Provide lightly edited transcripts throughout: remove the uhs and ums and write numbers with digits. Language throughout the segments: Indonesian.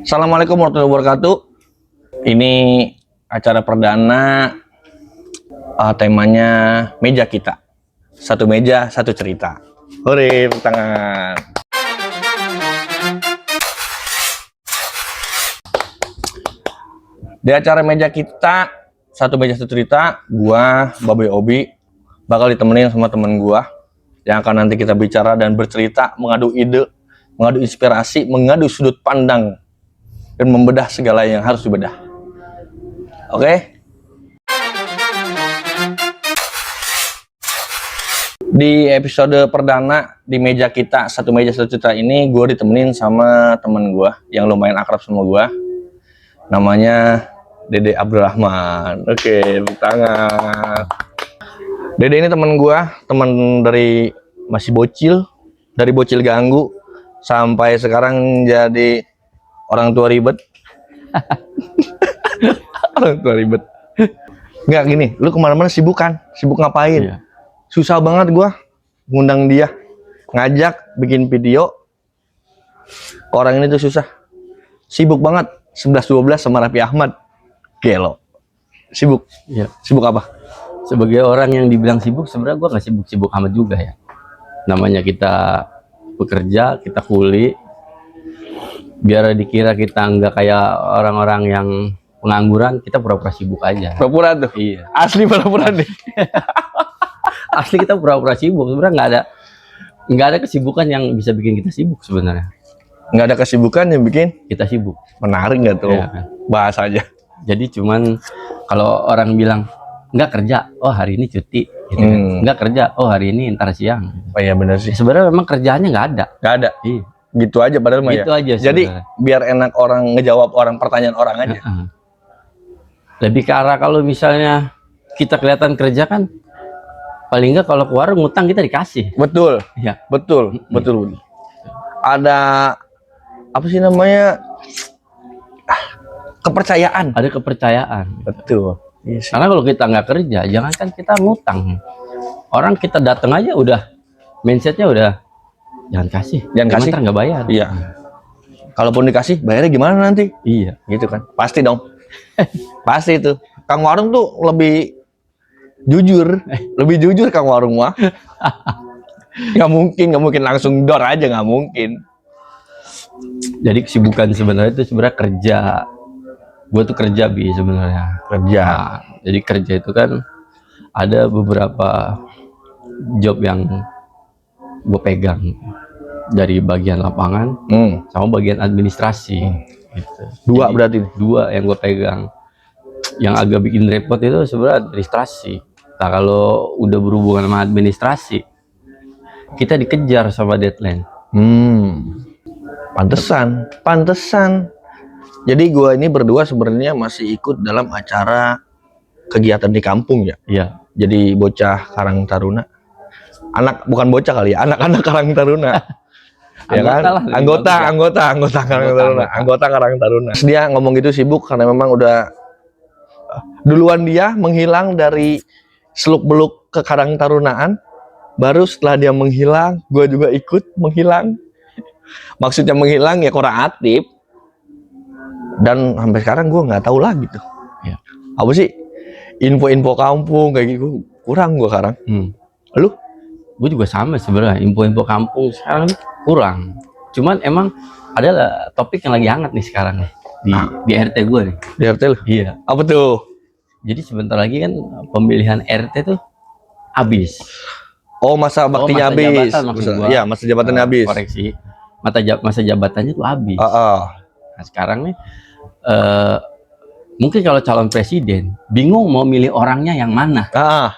Assalamualaikum warahmatullahi wabarakatuh. Ini acara perdana, temanya meja kita. Satu meja, satu cerita. Hore, tepuk tangan. Di acara meja kita, satu meja satu cerita, gua, Babe Obi, bakal ditemenin sama temen gua yang akan nanti kita bicara dan bercerita, mengadu ide, mengadu inspirasi, mengadu sudut pandang, dan membedah segala yang harus dibedah. Oke? Di episode perdana di meja kita, satu meja satu cerita ini, gue ditemenin sama temen gue yang lumayan akrab sama gue. Namanya Dede Abdurrahman. Oke, tepuk tangan. Dede ini temen gue, temen dari masih bocil, dari bocil ganggu sampai sekarang jadi orang tua ribet. Orang tua ribet. Nggak gini, lu kemana-mana sibuk kan? Sibuk ngapain? Iya. Susah banget gua ngundang dia, ngajak bikin video. Orang ini tuh susah. Sibuk banget. 11-12 sama Raffi Ahmad. Gelo. Sibuk. Iya. Sibuk apa? Sebagai orang yang dibilang sibuk, sebenarnya gue nggak sibuk-sibuk amat juga ya. Namanya kita bekerja, kita kuli. Biar dikira kita nggak kayak orang-orang yang pengangguran, kita pura-pura sibuk aja. Pura-pura tuh? Iya. Asli pura-pura nih. Asli kita pura-pura sibuk. Sebenarnya nggak ada kesibukan yang bisa bikin kita sibuk sebenarnya. Nggak ada kesibukan yang bikin kita sibuk. Menarik nggak tuh? Iya, kan? Bahas aja. Jadi cuman kalau orang bilang nggak kerja, oh hari ini cuti. Gitu kan? Nggak kerja, oh hari ini ntar siang. Oh iya benar sih. Sebenarnya memang kerjaannya nggak ada. Nggak ada. Iya. Gitu aja padahal mah gitu ya. Aja jadi biar enak orang ngejawab orang pertanyaan orang aja. Lebih ke arah kalau misalnya kita kelihatan kerja kan, paling enggak kalau ke warung ngutang kita dikasih. Betul. Ya. Betul. Betul. Ada apa sih namanya? Kepercayaan. Ada kepercayaan. Betul. Yes. Karena kalau kita nggak kerja, jangankan kita ngutang, orang kita datang aja udah mindsetnya udah jangan kasih, ntar nggak bayar. Iya. Kalaupun dikasih, bayarnya gimana nanti? Iya, gitu kan. Pasti dong. Pasti itu. Kang Warung tuh lebih jujur, lebih jujur Kang Warung mah. Nggak mungkin langsung door aja, nggak mungkin. Jadi kesibukan sebenarnya itu sebenarnya kerja. Gue tuh kerja sebenarnya. Kerja. Nah, jadi kerja itu kan ada beberapa job yang gue pegang dari bagian lapangan sama bagian administrasi. Gitu. Dua. Jadi, berarti dua yang gue pegang. Yang agak bikin repot itu sebenarnya administrasi. Nah kalau udah berhubungan sama administrasi, kita dikejar sama deadline. Pantesan. Jadi gue ini berdua sebenarnya masih ikut dalam acara kegiatan di kampung ya. Iya. Jadi bocah Karang Taruna. Bukan bocah kali ya, anak-anak Karang Taruna. Ya kan? Anggota Karang Taruna. Dia ngomong gitu sibuk karena memang udah duluan dia menghilang dari seluk-beluk ke Karang Tarunaan. Baru setelah dia menghilang, gue juga ikut menghilang. Maksudnya menghilang ya kurang aktif. Dan sampai sekarang gue nggak tahu lagi tuh. Ya. Apa sih info-info kampung kayak gitu kurang gue sekarang. Lu? Gue juga sama sebenarnya, info-info kampung sekarang kurang. Cuman emang ada topik yang lagi hangat nih sekarang nih di RT gue nih. Di RT lu? Iya. Apa tuh? Jadi sebentar lagi kan pemilihan RT tuh habis. Oh masa baktinya habis. Iya masa jabatannya habis. Koreksi. Masa jabatannya tuh habis. Nah sekarang nih mungkin kalau calon presiden bingung mau milih orangnya yang mana.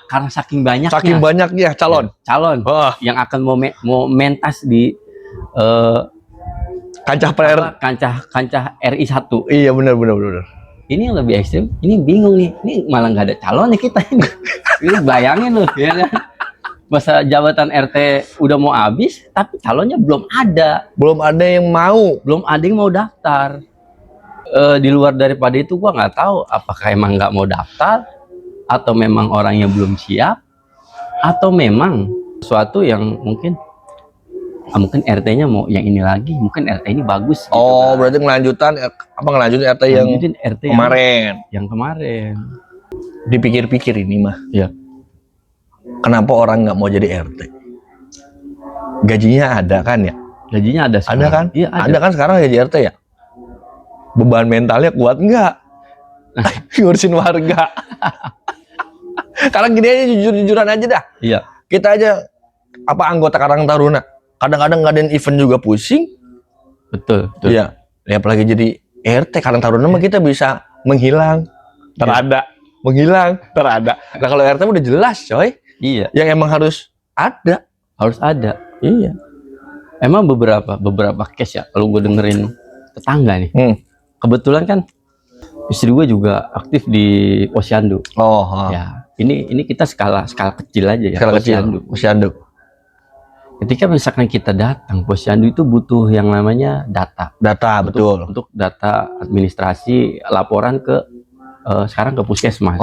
Karena saking banyaknya calon yang akan mau mentas di kancah RI 1. Iya benar. Ini yang lebih ekstrim, ini bingung nih. Ini malah nggak ada calonnya kita ini. Ini bayangin loh ya kan. Masa jabatan RT udah mau habis tapi calonnya belum ada. Belum ada yang mau daftar. Di luar daripada itu gua nggak tahu apakah emang nggak mau daftar atau memang orangnya belum siap atau memang sesuatu yang mungkin mungkin RT-nya mau yang ini lagi, mungkin RT ini bagus gitu Oh, kan. berarti ngelanjutin RT yang Lanjutin RT kemarin. yang kemarin. Dipikir-pikir ini mah, Ya, kenapa orang nggak mau jadi RT? Gajinya ada kan ya? gajinya ada Ada sekarang. kan? Iya, ada. Ada kan sekarang gaji RT ya? Beban mentalnya kuat nggak? Ngurusin warga. Karena gini aja, jujur-jujuran aja dah. Iya, Kita aja anggota Karang Taruna. Kadang-kadang ngadain event juga pusing. betul. Iya. Ya apalagi jadi RT Karang Taruna mah kita bisa menghilang, terada, menghilang, terada. Nah kalau RT udah jelas, coy. Iya, Yang emang harus ada. harus ada. Iya. Emang beberapa case ya, kalau gue dengerin tetangga nih. Kebetulan kan istri gue juga aktif di Posyandu. Oh. Ya, ini kita skala kecil aja ya. Skala kecil. Posyandu. Ketika misalkan kita datang, Posyandu itu butuh yang namanya data. Data, betul. Untuk data administrasi laporan ke sekarang ke puskesmas.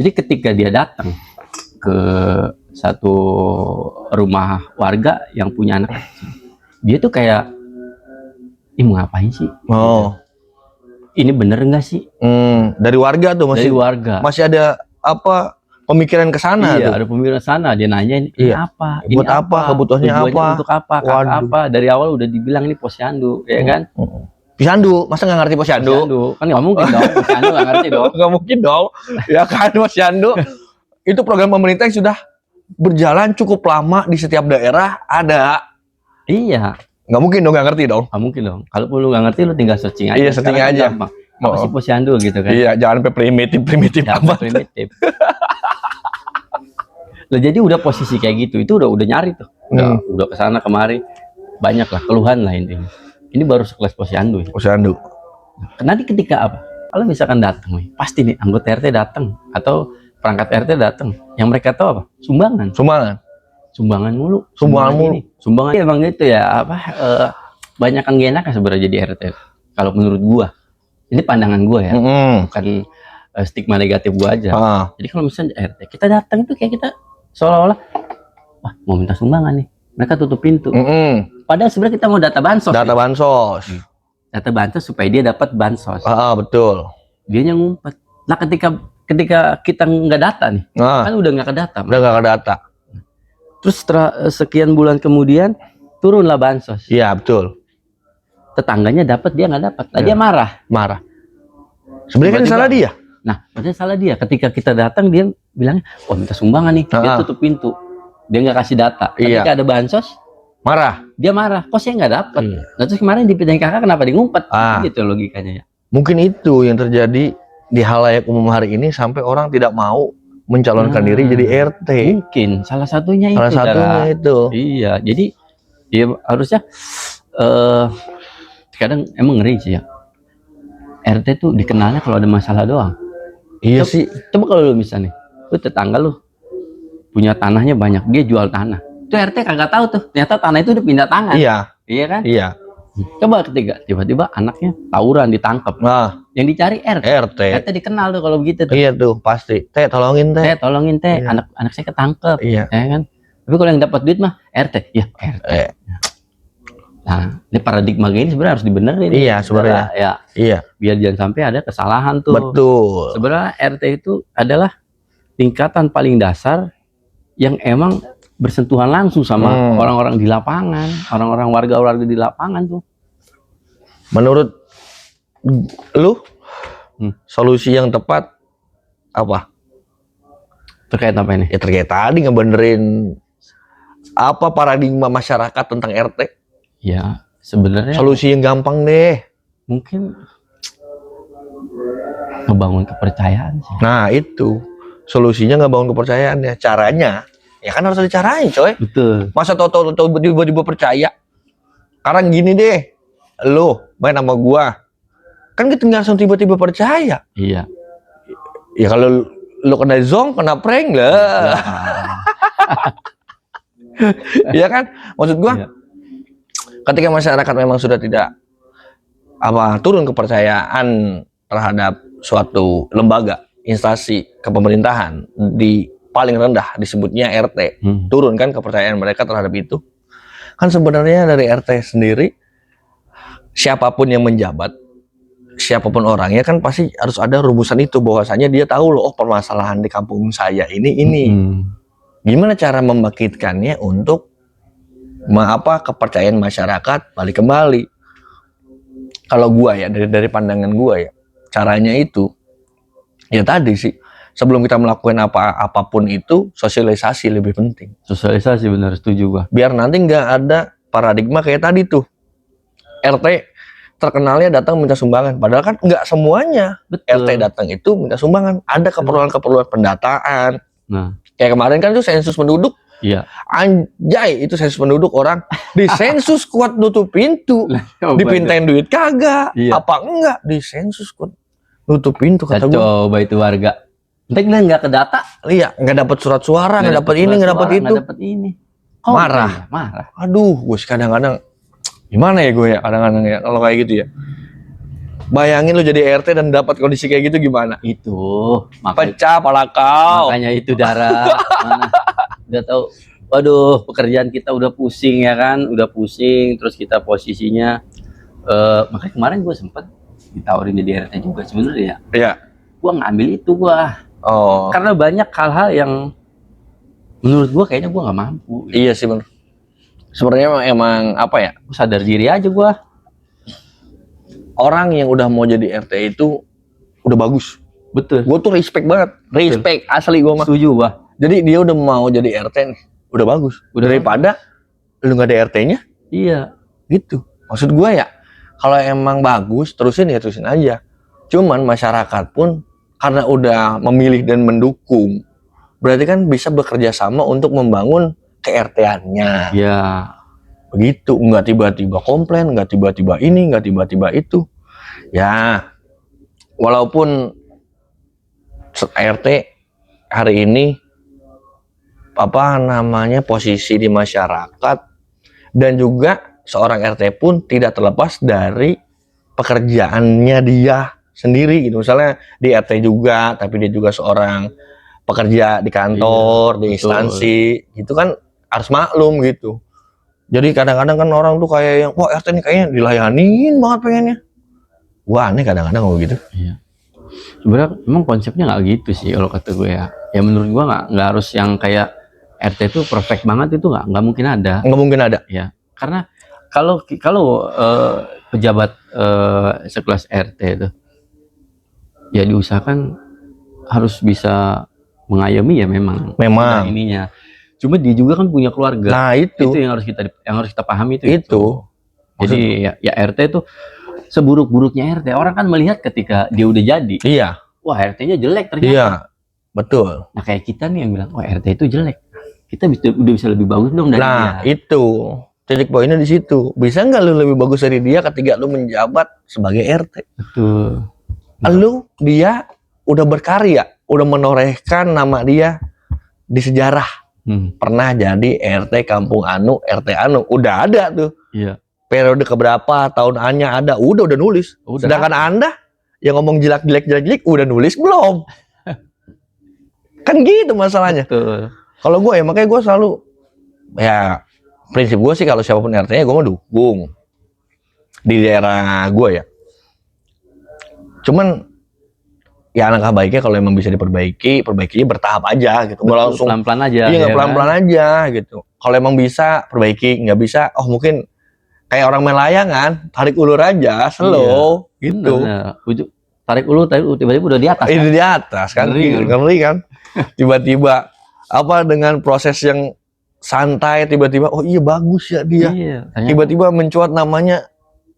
Jadi ketika dia datang ke satu rumah warga yang punya anak kecil, dia tuh kayak, mau ngapain sih? Oh. Ini bener nggak sih? Dari warga tuh Dari warga. masih ada pemikiran ke sana Iya, tuh. ada pemikiran sana. Dia nanya ini apa? Ini Buat apa? Kebutuhannya Tujuannya apa? Untuk apa? Kakak apa? Dari awal udah dibilang ini Posyandu, ya kan? Posyandu, masa nggak ngerti Posyandu? Posyandu. Kan nggak mungkin dong. Posyandu nggak ngerti dong. Nggak mungkin dong. Ya kan, Posyandu itu program pemerintah yang sudah berjalan cukup lama di setiap daerah ada. Iya. Nggak mungkin dong nggak ngerti dong. Nggak mungkin dong. Kalau lu nggak ngerti, lu tinggal searching aja. Iya, searching Sekarang kan aja. gampang. Apa sih Posyandu gitu kan? Iya, jangan sampai primitif Ya, amat. primitif. Lah jadi udah posisi kayak gitu, itu udah nyari tuh. Udah kesana kemari. Banyak lah keluhan lah intinya. Ini baru sekelas Posyandu ya. Posyandu. Nanti ketika apa? Kalau misalkan datang nih, pasti nih anggota RT datang atau perangkat RT datang. Yang mereka tahu apa? Sumbangan. Sumbangan mulu. Ini. Sumbangan emang gitu ya, banyak yang gak enak sebenarnya jadi RT. Kalau menurut gua. Ini pandangan gua ya. Bukan stigma negatif gua aja. Jadi kalau misalnya RT, kita datang itu kayak kita seolah-olah wah, mau minta sumbangan nih. Mereka tutup pintu. Padahal sebenarnya kita mau data bansos. Data bansos. Data bansos supaya dia dapat bansos. Betul. Dia ngumpet. Nah, ketika kita nggak data nih, kan udah nggak ke data. Udah nggak ke data. Terus setelah sekian bulan kemudian turunlah bansos. Iya, betul. Tetangganya dapat, dia nggak dapat. Nah, dia marah. Sebenarnya kan salah dia. Nah, padahal salah dia. Ketika kita datang, dia bilang, oh minta sumbangan nih. Dia tutup pintu. Dia nggak kasih data. Ketika ada bansos, dia marah. Kok saya nggak dapat? Nah, terus kemarin dipindahin kakak, kenapa dia ngumpet? Gitu logikanya ya. Mungkin itu yang terjadi di halayak umum hari ini sampai orang tidak mau mencalonkan diri jadi RT. Mungkin salah satunya itu. Iya, jadi ya harusnya kadang emang ngeri sih ya. RT tuh dikenalnya kalau ada masalah doang. Iya sih. Coba kalau lu misalnya, lu tetangga lu punya tanahnya banyak, dia jual tanah. Itu RT kagak tahu tuh, ternyata tanah itu udah pindah tangan. Iya kan? Iya. Coba ketiga, tiba-tiba anaknya tawuran ditangkap. Yang dicari RT. RT dikenal tuh kalau begitu tuh. Iya tuh, pasti. Teh, tolongin teh. Iya. Anak saya ketangkep. Iya. Ya kan? Tapi kalau yang dapat duit mah RT. Ya, RT. Nah, ini paradigma gini sebenarnya harus dibenerin. Iya, sebenarnya. Ya. Iya. Biar jangan sampai ada kesalahan tuh. Betul. Sebenarnya RT itu adalah tingkatan paling dasar yang emang bersentuhan langsung sama orang-orang di lapangan, orang-orang warga-warga di lapangan tuh. Menurut lu, solusi yang tepat apa? Terkait apa ini? Ya terkait tadi ngebenerin apa paradigma masyarakat tentang RT. Ya, sebenarnya solusi yang gampang deh. Mungkin ngebangun kepercayaan sih. Nah, itu. Solusinya ngebangun kepercayaan ya. Caranya ya kan harus dicarain, coy. Betul. Masa tahu-tahu tiba-tiba percaya. Sekarang gini deh. Lu main sama gua. Kan kita nggak langsung tiba-tiba percaya. Iya. Ya kalau lu kena zong, kena prank lah. Iya kan? Maksud gua, ketika masyarakat memang sudah tidak turun kepercayaan terhadap suatu lembaga, instansi kepemerintahan di paling rendah disebutnya RT, turun kan kepercayaan mereka terhadap itu. Kan sebenarnya dari RT sendiri, siapapun yang menjabat, siapapun orangnya kan pasti harus ada rumusan itu, bahwasanya dia tahu loh, oh permasalahan di kampung saya ini. Gimana cara membangkitkannya untuk kepercayaan masyarakat balik kembali. Kalau gua ya, dari pandangan gua ya, caranya itu ya tadi sih, sebelum kita melakukan apapun itu, sosialisasi lebih penting. Sosialisasi, benar, setuju gua. Biar nanti nggak ada paradigma kayak tadi tuh, RT terkenalnya datang minta sumbangan, padahal kan nggak semuanya. Betul. RT datang itu minta sumbangan, ada keperluan-keperluan pendataan. Nah, kayak kemarin kan itu sensus penduduk. iya. Anjay, itu sensus penduduk, orang di sensus kuat nutup pintu, dipintain duit kagak, apa enggak, di sensus kuat nutup pintu, kata gue. Coba itu warga, nggak ke data. Iya, nggak dapat surat suara, nggak dapat ini, nggak dapat itu. Marah. Aduh, gue sih kadang-kadang gimana ya gue ya, kadang-kadang ya kalau kayak gitu ya. Bayangin lu jadi RT dan dapat kondisi kayak gitu, gimana? Itu pecah pala kau. Makanya itu darah. Mana? Udah tahu, waduh, pekerjaan kita udah pusing ya kan, udah pusing, terus kita posisinya makanya kemarin gue sempet ditawarin jadi RT juga sebenarnya. Iya. Gue ngambil itu Oh. karena banyak hal-hal yang menurut gue kayaknya gue nggak mampu. Iya sih bener. Sebenarnya emang apa ya? Gue sadar diri aja gue. Orang yang udah mau jadi RT itu udah bagus. Betul. Gue tuh respect banget. Respect asli gue mah. Setuju gue. Jadi dia udah mau jadi RT nih, udah bagus. Udah daripada lu nggak ada RT-nya. Iya. Gitu. Maksud gue ya, kalau emang bagus terusin ya terusin aja. Cuman masyarakat pun karena udah memilih dan mendukung, berarti kan bisa bekerja sama untuk membangun ke-RT-annya. Iya. Begitu, nggak tiba-tiba komplain, nggak tiba-tiba ini, nggak tiba-tiba itu. Ya, walaupun RT hari ini posisi di masyarakat, dan juga seorang RT pun tidak terlepas dari pekerjaannya dia sendiri gitu. Misalnya di RT juga, tapi dia juga seorang pekerja di kantor, di instansi, gitu kan harus maklum gitu. Jadi kadang-kadang kan orang tuh kayak yang, wah RT ini kayaknya dilayanin banget pengennya. Wah aneh kadang-kadang kalau gitu. Iya. Sebenarnya emang konsepnya nggak gitu sih kalau kata gue ya. Ya menurut gue nggak harus yang kayak RT itu perfect banget, itu nggak mungkin ada. Nggak mungkin ada. Ya, karena kalau pejabat sekelas RT itu ya diusahakan harus bisa mengayomi ya memang. Memang. Ininya. Cuma dia juga kan punya keluarga. Nah itu yang harus kita pahami itu. Jadi ya RT itu seburuk-buruknya RT, orang kan melihat ketika dia udah jadi. Iya. Wah RT-nya jelek ternyata. Iya. Betul. Nah kayak kita nih yang bilang, wah RT itu jelek. Kita udah bisa lebih bagus dong dari dia. Nah itu titik poinnya di situ. Bisa nggak lu lebih bagus dari dia ketika lu menjabat sebagai RT? Betul. Lu dia udah berkarya, udah menorehkan nama dia di sejarah. Pernah jadi RT kampung anu, RT anu, udah ada tuh. Iya. Periode keberapa, tahun A-nya ada, udah nulis. Sedangkan Anda yang ngomong jelek udah nulis belum? Kan gitu masalahnya. Betul. Kalau gue ya makanya gue selalu ya prinsip gue sih kalau siapapun RT-nya gue mau dukung di daerah gue ya. Cuman ya alangkah baiknya kalau emang bisa perbaikinya bertahap aja gitu. Nggak langsung pelan-pelan aja. Iya nggak pelan-pelan aja gitu. Kalau emang bisa perbaiki, nggak bisa, oh mungkin kayak orang main layangan, tarik ulur aja, slow gitu. Bener. Tarik ulur, tiba-tiba udah di atas. Ini di atas kan, ngeri kan. Tiba-tiba dengan proses yang santai, tiba-tiba oh iya bagus ya dia. Iya, tiba-tiba mencuat namanya,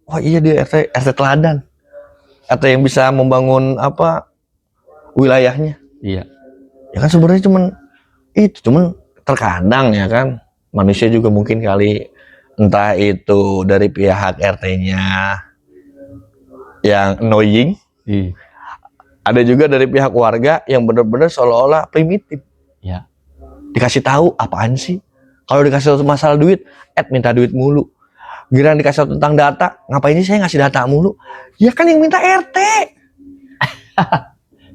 wah iya dia RT teladan. RT yang bisa membangun wilayahnya. Iya. Ya kan sebenarnya cuman terkadang ya kan manusia juga mungkin kali, entah itu dari pihak RT-nya yang annoying, ada juga dari pihak warga yang benar-benar seolah-olah primitif. Ya. Dikasih tahu apaan sih? Kalau dikasih tahu masalah duit, minta duit mulu. Giliran dikasih tahu tentang data, ngapain sih saya ngasih data mulu? Ya kan yang minta RT.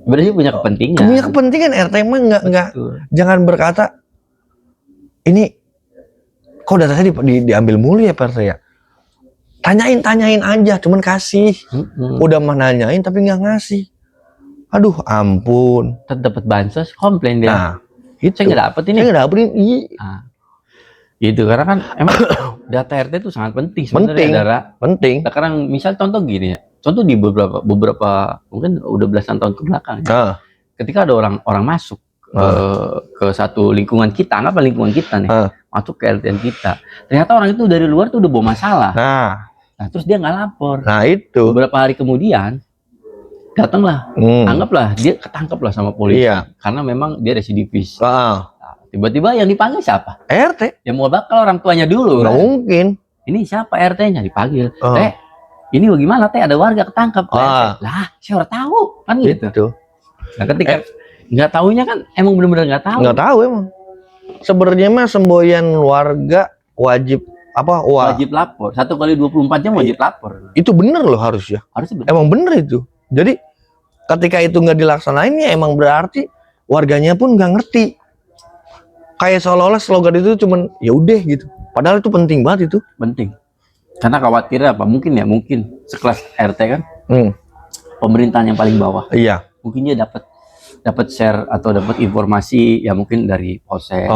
Berarti punya kepentingan. Punya kepentingan. RT mah nggak jangan berkata ini kok data saya diambil mulu ya Pak RT ya? Tanyain aja, cuman kasih. Udah mah nanyain tapi nggak ngasih. Aduh, ampun. Dapat bansos, komplain dia. Nah, itu. Saya nggak dapet ini. Saya nggak dapet ini. Nah, gitu, karena kan emang data RT itu sangat penting sebenarnya, Dara. Penting. Sekarang misal contoh gini ya, contoh di beberapa mungkin udah belasan tahun ke belakang ya. Ketika ada orang masuk ke satu lingkungan kita, anggaplah lingkungan kita nih, masuk ke RT kita, ternyata orang itu dari luar tuh udah bawa masalah. Nah, terus dia nggak lapor. Nah, itu. Beberapa hari kemudian datanglah, anggaplah dia ketangkep lah sama polisi, karena memang dia residivis. Tiba-tiba yang dipanggil siapa? RT. Ya mau bakal orang tuanya dulu. Nggak mungkin. Ini siapa RT-nya? Dipanggil. Teh, ini bagaimana Teh? Ada warga ketangkep. Lah, saya udah tahu kan gitu. Nah, ketika nggak tahunya kan emang benar-benar nggak tahu. Nggak tahu emang. Sebenarnya mah semboyan warga wajib wajib lapor. 1 kali 24 jam wajib lapor. Itu bener loh harusnya. Harusnya bener. Emang bener itu. Jadi ketika itu nggak dilaksanain ya emang berarti warganya pun nggak ngerti. Kayak seolah-olah slogan itu cuman ya udah gitu. Padahal itu penting banget itu. Penting. Karena khawatirnya apa? Mungkin sekelas RT kan. Pemerintahan yang paling bawah. Iya. Mungkin dia dapat share atau dapat informasi ya mungkin dari polsek.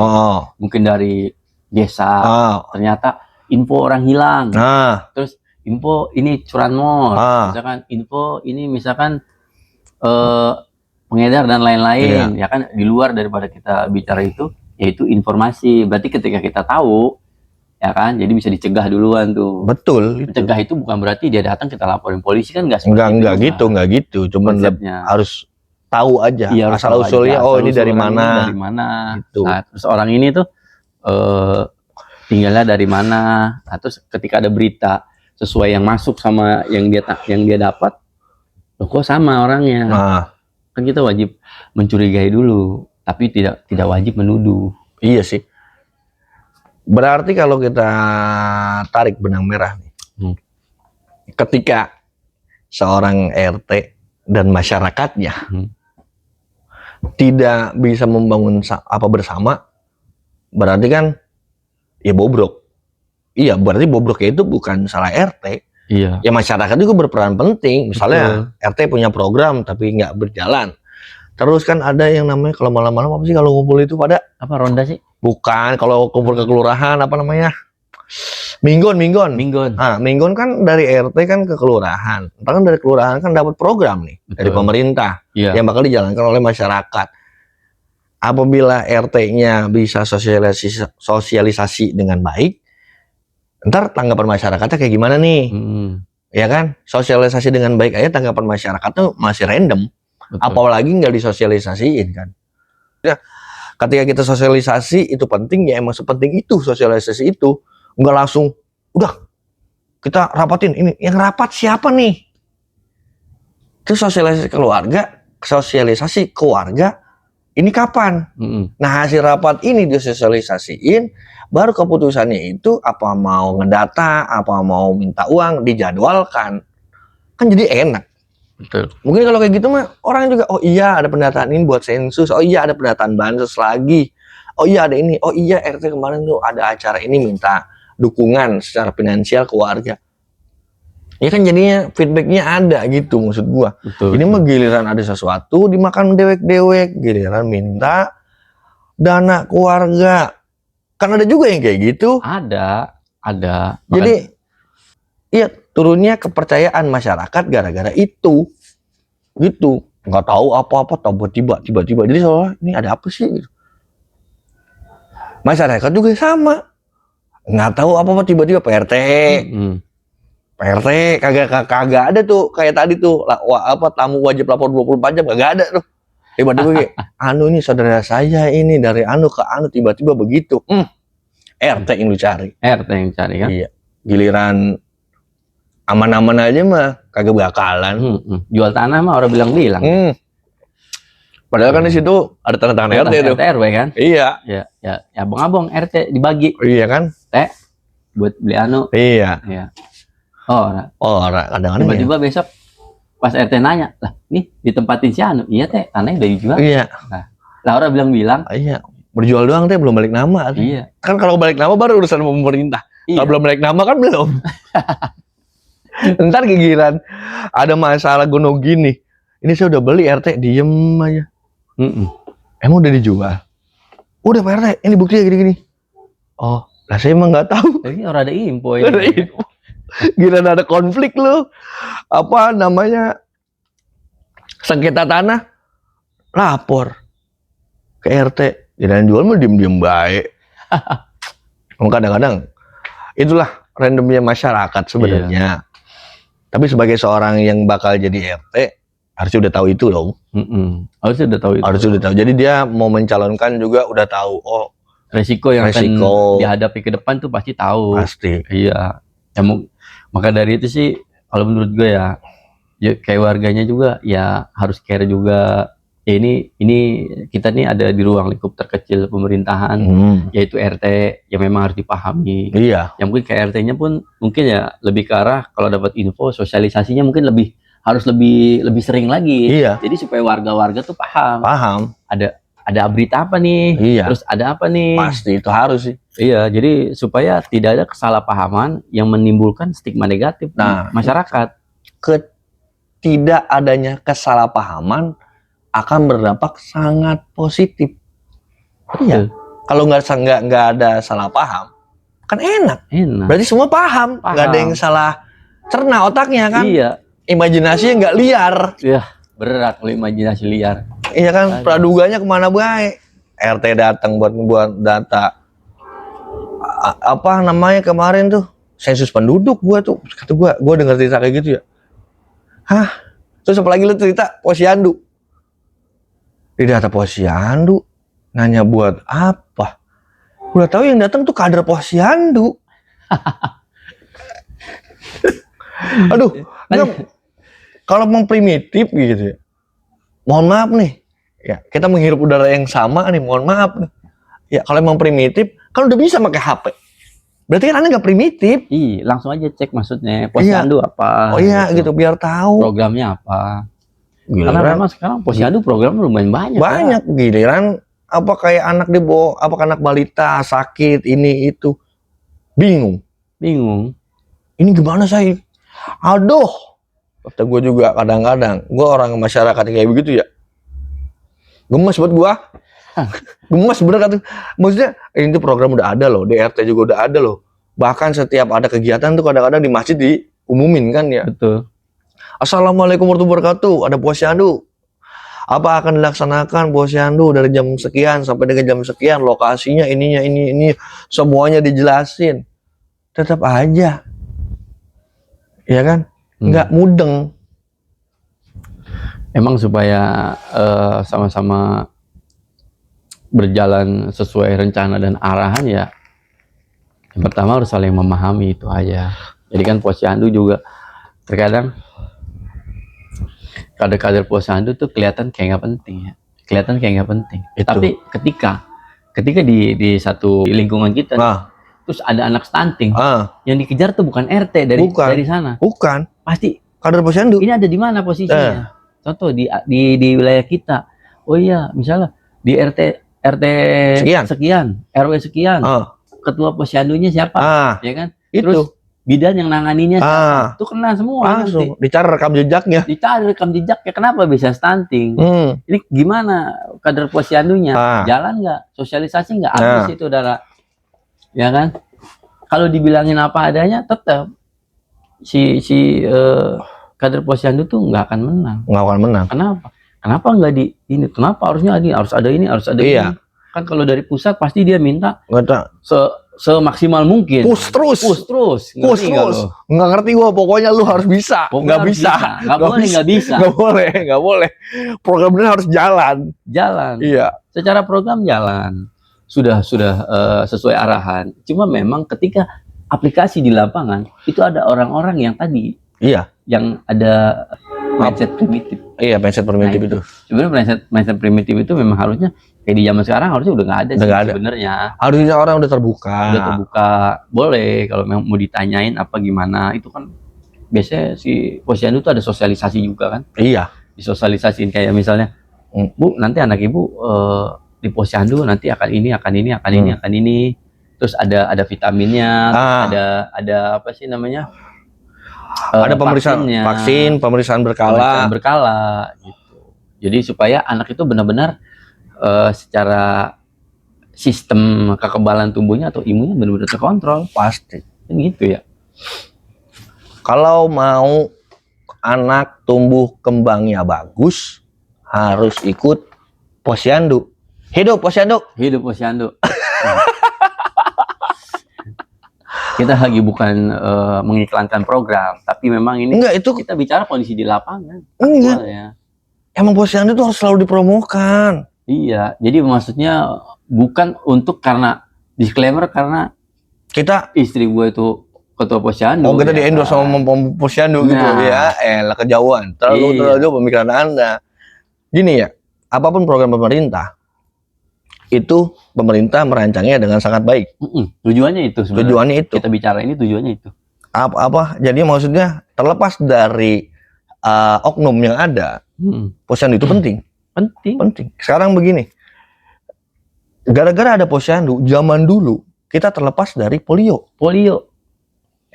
Mungkin dari desa. Ternyata info orang hilang. Terus info ini curanmor. Misalkan info ini misalkan pengedar dan lain-lain. Ya kan di luar daripada kita bicara itu. Yaitu informasi. Berarti ketika kita tahu, ya kan, jadi bisa dicegah duluan tuh. Betul. Mencegah itu bukan berarti dia datang kita laporin polisi kan nggak gitu. Cuman harus tahu aja. Iya, asal usulnya. Ini dari mana? Gitu. Nah, terus orang ini tuh tinggalnya dari mana? Nah, terus ketika ada berita sesuai yang masuk sama yang dia dapat, loh kok sama orangnya? Kan kita wajib mencurigai dulu. Tapi tidak wajib menuduh. Iya sih. Berarti kalau kita tarik benang merah nih, ketika seorang RT dan masyarakatnya tidak bisa membangun bersama, berarti kan ya bobrok. Iya, berarti bobroknya itu bukan salah RT. Iya. Ya masyarakat juga berperan penting. Misalnya RT punya program tapi nggak berjalan. Terus kan ada yang namanya kalau malam-malam apa sih kalau ngumpul itu pada apa ronda sih? Bukan, kalau kumpul ke kelurahan apa namanya? Minggon. Nah, minggon kan dari RT kan ke kelurahan. Ntar kan dari kelurahan kan dapat program nih dari pemerintah yang bakal dijalankan oleh masyarakat. Apabila RT-nya bisa sosialisasi dengan baik, ntar tanggapan masyarakatnya kayak gimana nih? Ya kan? Sosialisasi dengan baik aja tanggapan masyarakatnya masih random. Betul. Apalagi nggak disosialisasiin kan. Ya, ketika kita sosialisasi itu penting ya emang sepenting itu sosialisasi itu. Nggak langsung, udah kita rapatin ini. Yang rapat siapa nih? Itu sosialisasi keluarga ini kapan? Nah hasil rapat ini disosialisasiin, baru keputusannya itu apa mau ngedata, apa mau minta uang, dijadwalkan. Kan jadi enak. Betul. Mungkin kalau kayak gitu mah orang juga oh iya ada pendataan ini buat sensus, oh iya ada pendataan bansos lagi, oh iya ada ini, oh iya RT kemarin tuh ada acara ini minta dukungan secara finansial ke warga. Ya kan jadinya feedbacknya ada gitu maksud gua. Betul. Ini mah giliran ada sesuatu dimakan dewek-dewek, giliran minta dana keluarga. Kan ada juga yang kayak gitu. Ada. Jadi iya turunnya kepercayaan masyarakat gara-gara itu gitu, nggak tahu apa-apa tiba-tiba jadi soalnya ini ada apa sih gitu. Masyarakat juga sama nggak tahu apa-apa tiba-tiba PRT kagak ada tuh kayak tadi tuh tamu wajib lapor 24 jam kagak ada tuh tiba-tiba kayak ini saudara saya ini dari ke tiba-tiba begitu RT yang cari kan. Iya, giliran aman-aman aja mah kagak bakalan. Jual tanah mah orang bilang-bilang. Padahal kan di situ ada tanda tangan RT tuh. RT RW kan? Iya. Ya abang-abang RT dibagi. Iya kan? Teh buat beli Iya. Kadang-kadang tiba-tiba besok pas RT nanya, lah nih ditempatin si Iya teh, tanahnya udah dijual. Iya. Lah orang bilang-bilang. Iya. Berjual doang teh, belum balik nama. Iya. Kan kalau balik nama baru urusan pemerintah. Iya. Kalau belum balik nama kan belum. Ntar giliran ada masalah gunung gini. Ini saya udah beli RT, diem aja. Emang udah dijual? Udah Pak RT, ini buktinya gini-gini. Oh, lah saya emang nggak tahu. Jadi orang ada info ya. Ada info. Gila ada konflik lu. Apa namanya? Sengketa tanah. Lapor ke RT. Jangan jual mah diem-diem baik. Kadang-kadang itulah randomnya masyarakat sebenarnya. Tapi sebagai seorang yang bakal jadi RT harusnya udah tahu itu dong. Harusnya udah tahu itu. Harusnya udah tahu. Jadi dia mau mencalonkan juga udah tahu. Oh, resiko yang akan dihadapi ke depan tuh pasti tahu. Pasti. Iya. Ya, maka dari itu sih kalau menurut gue ya kayak warganya juga ya harus care juga. Ya ini kita nih ada di ruang lingkup terkecil pemerintahan, yaitu RT, yang memang harus dipahami. Iya. Yang mungkin kayak RT-nya pun mungkin ya lebih ke arah kalau dapat info sosialisasinya mungkin harus lebih sering lagi. Iya. Jadi supaya warga-warga tuh paham. Ada berita apa nih? Iya. Terus ada apa nih? Pasti itu harus sih. Iya, jadi supaya tidak ada kesalahpahaman yang menimbulkan stigma negatif di masyarakat. Tidak adanya kesalahpahaman akan berdampak sangat positif. Iya. Kalau nggak ada salah paham, kan enak. Berarti semua paham. Nggak ada yang salah cerna otaknya kan. Iya. Imajinasinya nggak liar. Iya, berat kalau imajinasi liar. Iya kan, praduganya kemana baik. RT datang buat data. Apa namanya kemarin tuh? Sensus penduduk gua tuh. Kata gua denger cerita kayak gitu ya. Hah? Terus apalagi lu cerita Posyandu. Di data Posyandu nanya buat apa? Udah tahu yang datang tuh kader Posyandu. Aduh, kalau mau primitif gitu ya. Mohon maaf nih. Ya, kita menghirup udara yang sama nih, mohon maaf nih. Ya, kalau emang primitif, kan udah bisa pakai HP. Berarti kan Anda nggak primitif. Iya, langsung aja cek maksudnya Posyandu apa. Oh iya, gitu biar tahu. Programnya apa. Giliran, karena memang sekarang Posyandu program lumayan banyak. Banyak giliran apa kayak anak dibawa, apa anak balita sakit ini itu. Bingung. Ini gimana saya? Aduh. Kata gue juga kadang-kadang, gue orang masyarakat kayak begitu ya. Gemes buat gue. Gemes bener kata. Maksudnya ini program udah ada loh, DRT juga udah ada loh. Bahkan setiap ada kegiatan tuh kadang-kadang di masjid diumumin kan ya. Betul. Assalamualaikum warahmatullahi wabarakatuh. Ada Posyandu. Apa akan dilaksanakan Posyandu dari jam sekian sampai dengan jam sekian, lokasinya ini semuanya dijelasin. Tetap aja. Ya kan? Nggak mudeng. Emang supaya sama-sama berjalan sesuai rencana dan arahan ya. Yang pertama harus saling memahami, itu aja. Jadi kan Posyandu juga terkadang kader-kader Posyandu tuh kelihatan kayak nggak penting ya. Kelihatan kayak nggak penting. Itu. Tapi ketika di satu lingkungan kita terus ada anak stunting yang dikejar tuh bukan RT dari sana. Bukan. Pasti kader Posyandu. Ini ada di mana posisinya? Contoh di wilayah kita. Oh iya, misalnya di RT sekian, RW sekian. Ketua Posyandunya siapa? Ya kan? Terus bidan yang nanganinya siapa? Itu kena semua. Langsung dicari rekam jejaknya. Kenapa bisa stunting? Ini gimana kader Posyandunya? Jalan nggak? Sosialisasi nggak? Habis itu udara. Ya kan? Kalau dibilangin apa adanya, tetap si kader Posyandu tuh nggak akan menang. Kenapa? Kenapa nggak di ini? Kenapa harusnya ini? Harus ada ini, harus ada ini. Kan kalau dari pusat pasti dia minta semaksimal mungkin. Push terus. Nggak ngerti gua, pokoknya lu harus bisa. Nggak bisa. Nggak boleh. Programnya harus jalan. Iya. Secara program jalan. Sudah sesuai arahan. Cuma memang ketika aplikasi di lapangan itu ada orang-orang yang tadi. Iya. Yang ada mindset primitif. Iya, mindset primitif itu. Sebenarnya mindset primitif itu memang harusnya kayak di zaman sekarang harusnya udah nggak ada sih sebenarnya. Harusnya orang udah terbuka. Boleh kalau memang mau ditanyain apa gimana, itu kan biasanya si Posyandu itu ada sosialisasi juga kan. Iya. Disosialisasiin kayak misalnya, Bu, nanti anak ibu di posyandu nanti akan ini, akan ini, akan ini, akan ini. Terus ada vitaminnya, ada apa sih namanya? Ada pemeriksaan berkala gitu. Jadi supaya anak itu benar-benar secara sistem kekebalan tubuhnya atau imunnya benar-benar terkontrol. Pasti. Gitu ya. Kalau mau anak tumbuh kembangnya bagus, harus ikut posyandu. Hidup posyandu. Hidup posyandu. Kita lagi bukan mengiklankan program, tapi memang ini enggak, itu kita bicara kondisi di lapangan. Enggak. Ya. Emang posyandu itu harus selalu dipromokan. Iya, jadi maksudnya bukan untuk karena disclaimer karena kita istri gue itu ketua posyandu. Oh, kita di-endorse sama posyandu gitu ya. Elah kejauhan. Terlalu jauh pemikiran Anda. Gini ya, apapun program pemerintah itu pemerintah merancangnya dengan sangat baik. Tujuannya itu sebenarnya. Tujuannya itu. Kita bicara ini tujuannya itu. Apa? Jadi maksudnya terlepas dari oknum yang ada, posyandu itu penting. Penting. Sekarang begini. Gara-gara ada posyandu, zaman dulu kita terlepas dari polio.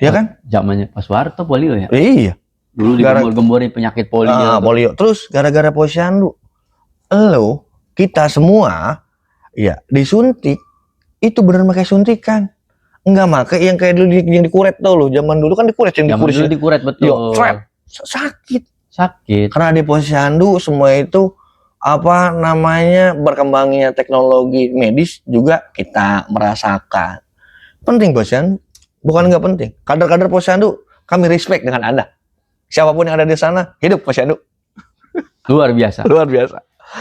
Ya kan? Zamannya Pak Soeharto polio ya? Iya. Dulu digembor-gemborin penyakit polio. Polio. Terus gara-gara posyandu, kita semua ya disuntik, itu benar pakai suntikan, enggak pakai yang kayak dulu yang dikuret tau lo, zaman dulu kan dikuret dikuret betul. Sakit karena di posyandu semua itu apa namanya berkembangnya teknologi medis juga kita merasakan. Penting posyandu, bukan nggak penting. Kader-kader posyandu kami respect dengan Anda, siapapun yang ada di sana, hidup posyandu. Luar biasa.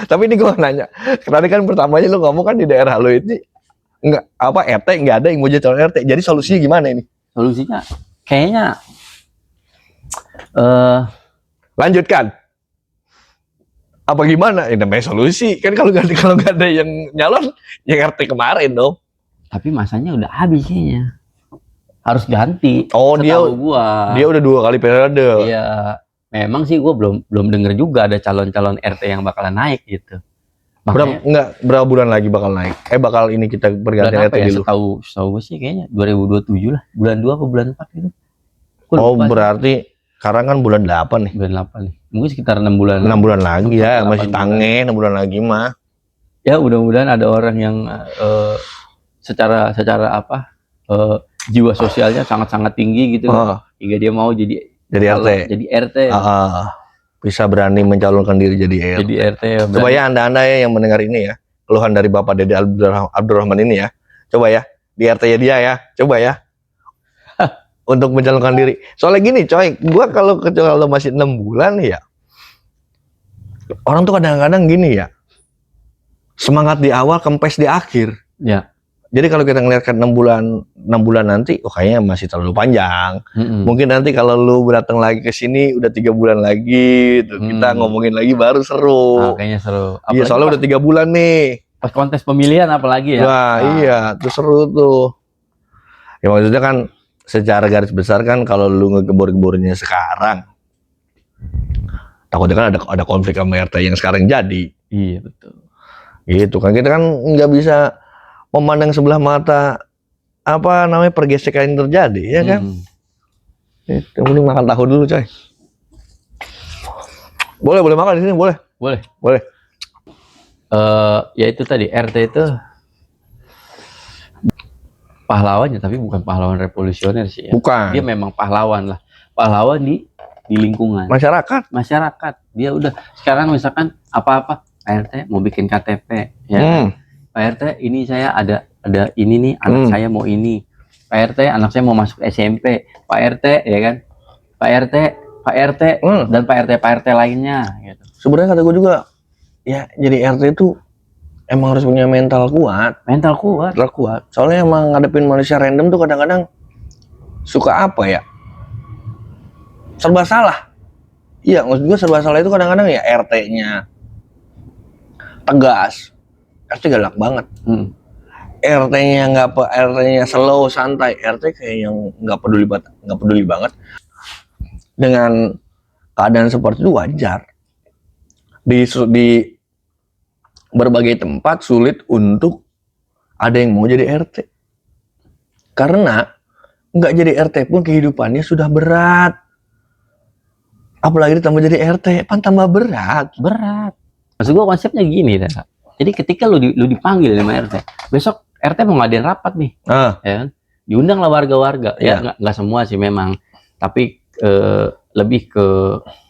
Tapi ini gue nanya, tadi kan pertamanya lu ngomong kan di daerah lu ini nggak apa RT nggak ada yang mau jadi calon RT. Jadi solusinya gimana ini? Solusinya kayaknya lanjutkan. Apa gimana? Ini namanya solusi kan kalau nggak ada yang nyalon, yang RT kemarin dong. Tapi masanya udah habis kayaknya. Harus ganti. Oh dia udah 2 kali periode. Iya. Memang sih gue belum denger juga ada calon-calon RT yang bakalan naik gitu. Berapa bulan lagi bakal naik? Bakal ini kita berganti RT dulu. Setahu gue sih kayaknya 2027 lah. Bulan 2 apa bulan 4 gitu. Berarti sekarang kan bulan 8 nih. Bulan 8 nih. Mungkin sekitar 6 bulan. 6 bulan lagi ya, masih tangen 6 bulan lagi mah. Ya mudah-mudahan ada orang yang secara apa jiwa sosialnya sangat-sangat tinggi gitu. Hingga dia mau jadi RT. Bisa berani mencalonkan diri jadi RT. Coba ya anda ya yang mendengar ini ya, keluhan dari Bapak Dede Abdurrahman ini ya. Coba ya di RT-nya dia ya. Coba ya. Untuk mencalonkan diri. Soalnya gini coy, gua kalau masih 6 bulan ya. Orang tuh kadang-kadang gini ya. Semangat di awal, kempes di akhir. Ya. Jadi kalau kita ngeliatkan 6 bulan nanti, kayaknya masih terlalu panjang. Mungkin nanti kalau lu datang lagi ke sini udah 3 bulan lagi, tuh kita ngomongin lagi baru seru. Kayaknya seru. Iya, soalnya udah 3 bulan nih. Pas kontes pemilihan apalagi ya. Wah, iya, tuh seru tuh. Ya maksudnya kan secara garis besar kan kalau lu ngegebor-gebornya sekarang, takutnya kan ada konflik sama RT yang sekarang jadi. Iya betul. Gitu kan kita kan nggak bisa memandang sebelah mata apa namanya pergesekan yang terjadi ya kan. Itu mending makan tahu dulu coy. Boleh makan di sini boleh. Ya itu tadi RT itu pahlawannya tapi bukan pahlawan revolusioner sih ya. Bukan. Dia memang pahlawan lah. Pahlawan di lingkungan. Masyarakat. Dia udah sekarang misalkan apa-apa Pak RT mau bikin KTP ya. Pak RT ini saya ada ini nih anak saya mau ini. Pak RT anak saya mau masuk SMP. Pak RT ya kan. Pak RT dan Pak RT lainnya gitu. Sebenarnya kata gue juga ya jadi RT itu emang harus punya mental kuat. Soalnya emang ngadepin manusia random tuh kadang-kadang suka apa ya? Serba salah. Iya, maksud gue serba salah itu kadang-kadang ya RT-nya tegas. RT galak banget. RT-nya slow, santai. RT kayak yang nggak peduli banget dengan keadaan seperti itu wajar. Di berbagai tempat sulit untuk ada yang mau jadi RT. Karena nggak jadi RT pun kehidupannya sudah berat. Apalagi ditambah jadi RT, kan tambah berat. Berat. Maksud gua konsepnya gini dah. Jadi ketika lu dipanggil sama RT, besok RT mau ngadain rapat nih, ya kan? Diundang lah warga-warga. Ya nggak semua sih memang, tapi lebih ke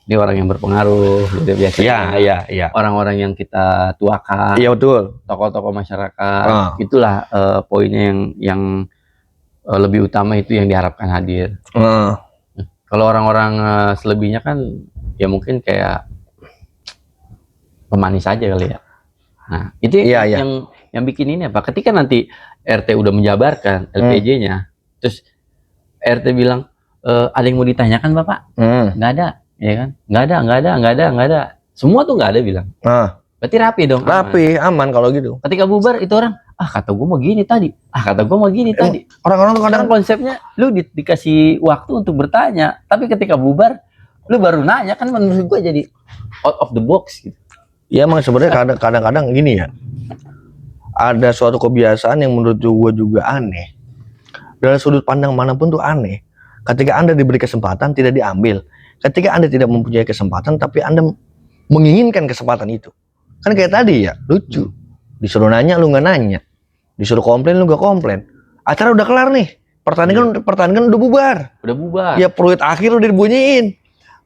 ini orang yang berpengaruh, gitu biasanya. Iya. Orang-orang yang kita tuakan. Iya betul. Tokoh-tokoh masyarakat. Itulah poinnya yang lebih utama itu yang diharapkan hadir. Kalau orang-orang selebihnya kan ya mungkin kayak pemanis aja kali ya. Nah, itu yang bikin ini apa? Ketika nanti RT udah menjabarkan LPJ-nya, terus RT bilang, ada yang mau ditanyakan Bapak? Nggak ada, ya kan? Nggak ada. Semua tuh nggak ada bilang. Berarti rapi dong. Rapi, aman kalau gitu. Ketika bubar itu orang, kata gue mau gini tadi. Kata gue mau gini tadi. Orang-orang tuh kadang konsepnya, lu dikasih waktu untuk bertanya, tapi ketika bubar, lu baru nanya, kan menurut gue jadi out of the box gitu. Ya emang sebenarnya kadang-kadang gini ya. Ada suatu kebiasaan yang menurut gue juga aneh. Dari sudut pandang manapun tuh aneh. Ketika Anda diberi kesempatan tidak diambil. Ketika Anda tidak mempunyai kesempatan tapi Anda menginginkan kesempatan itu. Kan kayak tadi ya, lucu. Disuruh nanya lu nggak nanya. Disuruh komplain lu nggak komplain. Acara udah kelar nih. Pertandingan udah bubar. Udah bubar. Ya peluit akhir udah dibunyiin.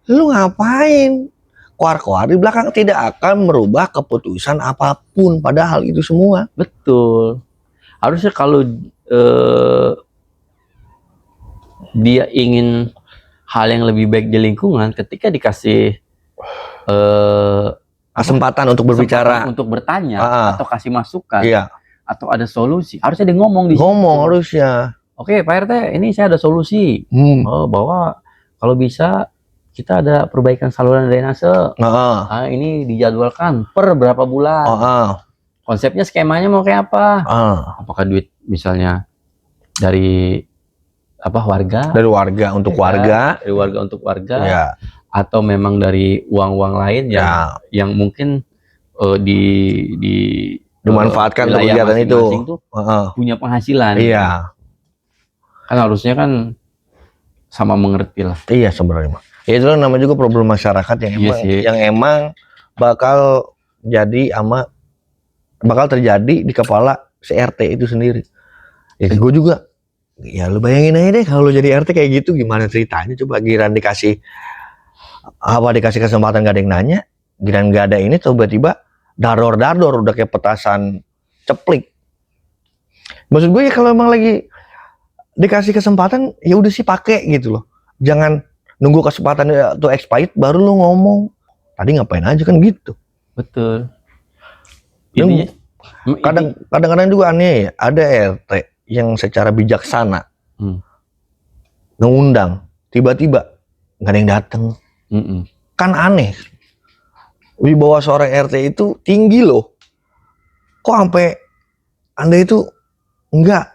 Lu ngapain? Koar-koar di belakang tidak akan merubah keputusan apapun padahal itu semua. Betul. Harusnya kalau dia ingin hal yang lebih baik di lingkungan, ketika dikasih kesempatan untuk berbicara, untuk bertanya atau kasih masukan, atau ada solusi, harusnya dia ngomong di ngomong situ. Harusnya. Oke, Pak RT, ini saya ada solusi. Bahwa kalau bisa kita ada perbaikan saluran drainase. Ini dijadwalkan per berapa bulan. Konsepnya skemanya mau kayak apa? Apakah duit misalnya dari warga? Dari warga untuk warga. Dari warga untuk warga. Ya. Atau memang dari uang-uang lain yang mungkin dimanfaatkan untuk kegiatan itu. Punya penghasilan. Iya. Kan harusnya kan sama mengerti lah. Iya sebenarnya. Ya itu namanya juga problem masyarakat yang emang bakal terjadi di kepala si RT itu sendiri. Ya gue juga, ya lu bayangin aja deh kalau lu jadi RT kayak gitu gimana ceritanya, coba giran dikasih kesempatan gak ada yang nanya, giran gak ada ini tiba-tiba dador udah kayak petasan ceplik. Maksud gue ya kalau emang lagi dikasih kesempatan ya udah sih pakai gitu loh. Jangan nunggu kesempatan itu expired baru lu ngomong. Tadi ngapain aja kan gitu. Betul. Kadang-kadang juga aneh ya, ada RT yang secara bijaksana ngundang, tiba-tiba nggak ada yang datang. Kan aneh. Wibawa seorang RT itu tinggi loh. Kok sampai Anda itu nggak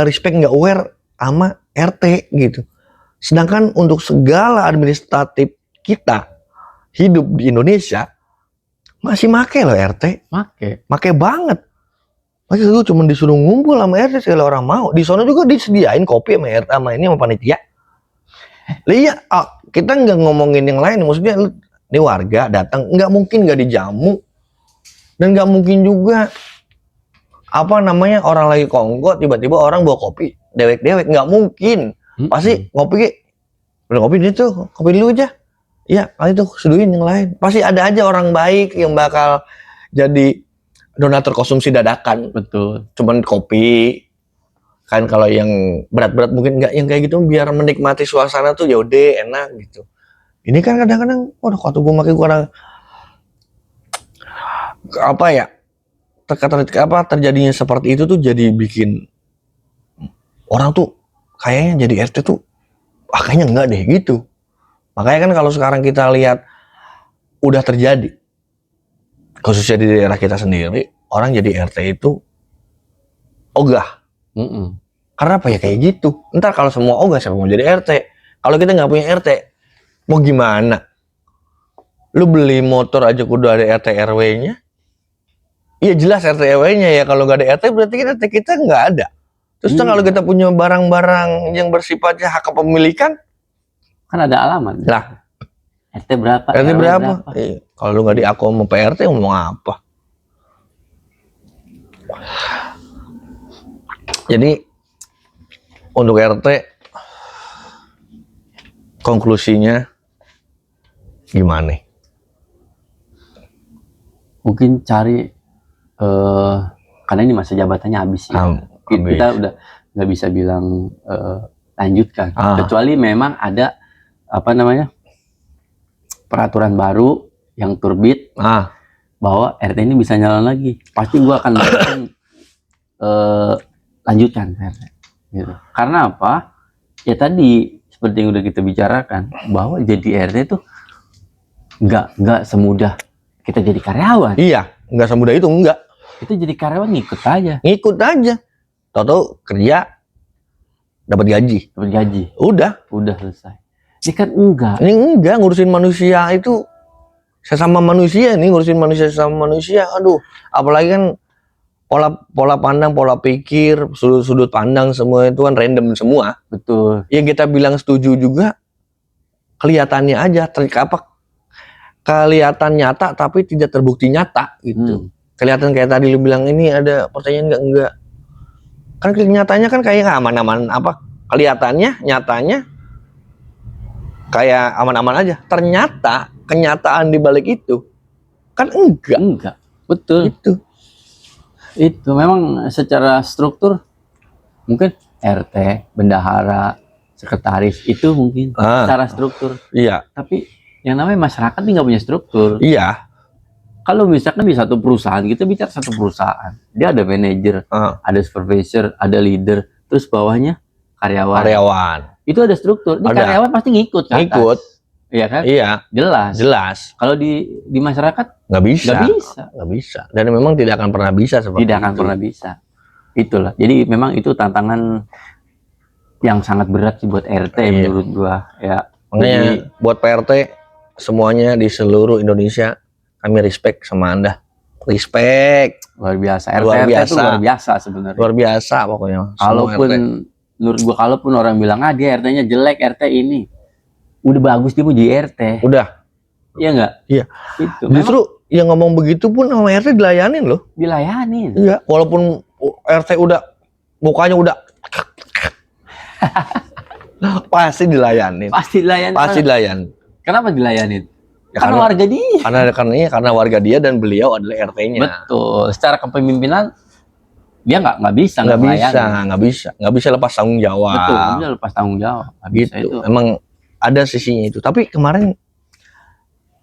respect, nggak aware sama RT gitu. Sedangkan untuk segala administratif kita hidup di Indonesia masih make loh RT. Make banget. Masih lu cuma disuruh ngumpul sama RT segala orang mau. Di sana juga disediain kopi sama RT sama panitia. Iya, kita nggak ngomongin yang lain. Maksudnya ini warga datang, nggak mungkin nggak dijamu. Dan nggak mungkin juga orang lagi kongko tiba-tiba orang bawa kopi dewek-dewek, nggak mungkin. Pasti kopi itu kopi dulu aja. Ya, kali itu seduhin yang lain. Pasti ada aja orang baik yang bakal jadi donatur konsumsi dadakan. Betul. Cuman kopi. Kan kalau yang berat-berat mungkin nggak, yang kayak gitu biar menikmati suasana tuh yaudah enak gitu. Ini kan kadang-kadang waktu gue makin kurang terjadinya seperti itu tuh jadi bikin orang tuh kayaknya jadi RT tuh kayaknya enggak deh gitu. Makanya kan kalau sekarang kita lihat udah terjadi khususnya di daerah kita sendiri, orang jadi RT itu ogah. Karena apa ya kayak gitu. Ntar kalau semua ogah siapa mau jadi RT? Kalau kita nggak punya RT mau gimana? Lu beli motor aja kudu ada RT RW-nya. Iya jelas RT RW-nya ya. Kalau nggak ada RT berarti RT kita nggak ada. Terus kalau kita punya barang-barang yang bersifatnya hak kepemilikan, kan ada alamat. Lah, RT berapa? RT RW berapa? Kalau lu nggak diaku sama PRT ngomong apa? Jadi untuk RT konklusinya gimana? Mungkin cari karena ini masa jabatannya habis ya. Kita udah nggak bisa bilang lanjutkan. Kecuali memang ada apa namanya peraturan baru yang terbit bahwa RT ini bisa nyala lagi. Pasti gua akan lanjutkan RT. Gitu. Karena apa? Ya tadi seperti yang udah kita bicarakan bahwa jadi RT itu nggak semudah kita jadi karyawan. Iya, nggak semudah itu, enggak. Itu jadi karyawan ngikut aja. Ngikut aja. Tahu-tahu kerja dapat gaji. Dapat gaji. Udah selesai. Ini kan enggak. Ini enggak, ngurusin manusia itu sesama manusia nih, ngurusin manusia sesama manusia. Aduh, apalagi kan pola pandang, pola pikir, sudut pandang semua itu kan random semua. Betul. Yang kita bilang setuju juga kelihatannya aja, kelihatan nyata tapi tidak terbukti nyata gitu. Kelihatan kayak tadi lu bilang ini ada pertanyaan enggak. Kan kenyataannya kan kayak aman-aman apa? Kelihatannya, nyatanya kayak aman-aman aja. Ternyata kenyataan di balik itu kan enggak. Betul. Itu memang secara struktur mungkin RT, bendahara, sekretaris itu mungkin secara struktur. Iya. Tapi yang namanya masyarakat ini nggak punya struktur. Iya. Kalau misalkan di satu perusahaan, kita bicara satu perusahaan, dia ada manajer, ada supervisor, ada leader, terus bawahnya karyawan. Itu ada struktur. Di karyawan pasti ngikut kan? Ngikut. Iya kan? Iya. Jelas. Kalau di masyarakat nggak bisa. Dan memang tidak akan pernah bisa seperti itu. Tidak akan pernah bisa. Itulah. Jadi memang itu tantangan yang sangat berat sih buat RT menurut gua. Ya. Makanya buat PRT semuanya di seluruh Indonesia kami respect sama Anda. Respect. Luar biasa. RT itu luar biasa sebenarnya. Luar biasa pokoknya. Kalaupun menurut gua kalaupun orang bilang dia RT-nya jelek, RT ini udah bagus dia mau jadi RT. Udah. Iya enggak? Iya. Itu. Justru yang ngomong begitu pun sama RT dilayanin loh. Dilayanin. Iya, walaupun RT udah mukanya udah pasti dilayanin. Pasti dilayanin. Kenapa dilayanin? Ya, karena warga dia. Karena warga dia dan beliau adalah RT-nya. Betul. Secara kepemimpinan dia nggak bisa lepas tanggung jawab. Betul, nggak bisa lepas tanggung jawab. Gitu. Itu. Emang ada sisinya itu. Tapi kemarin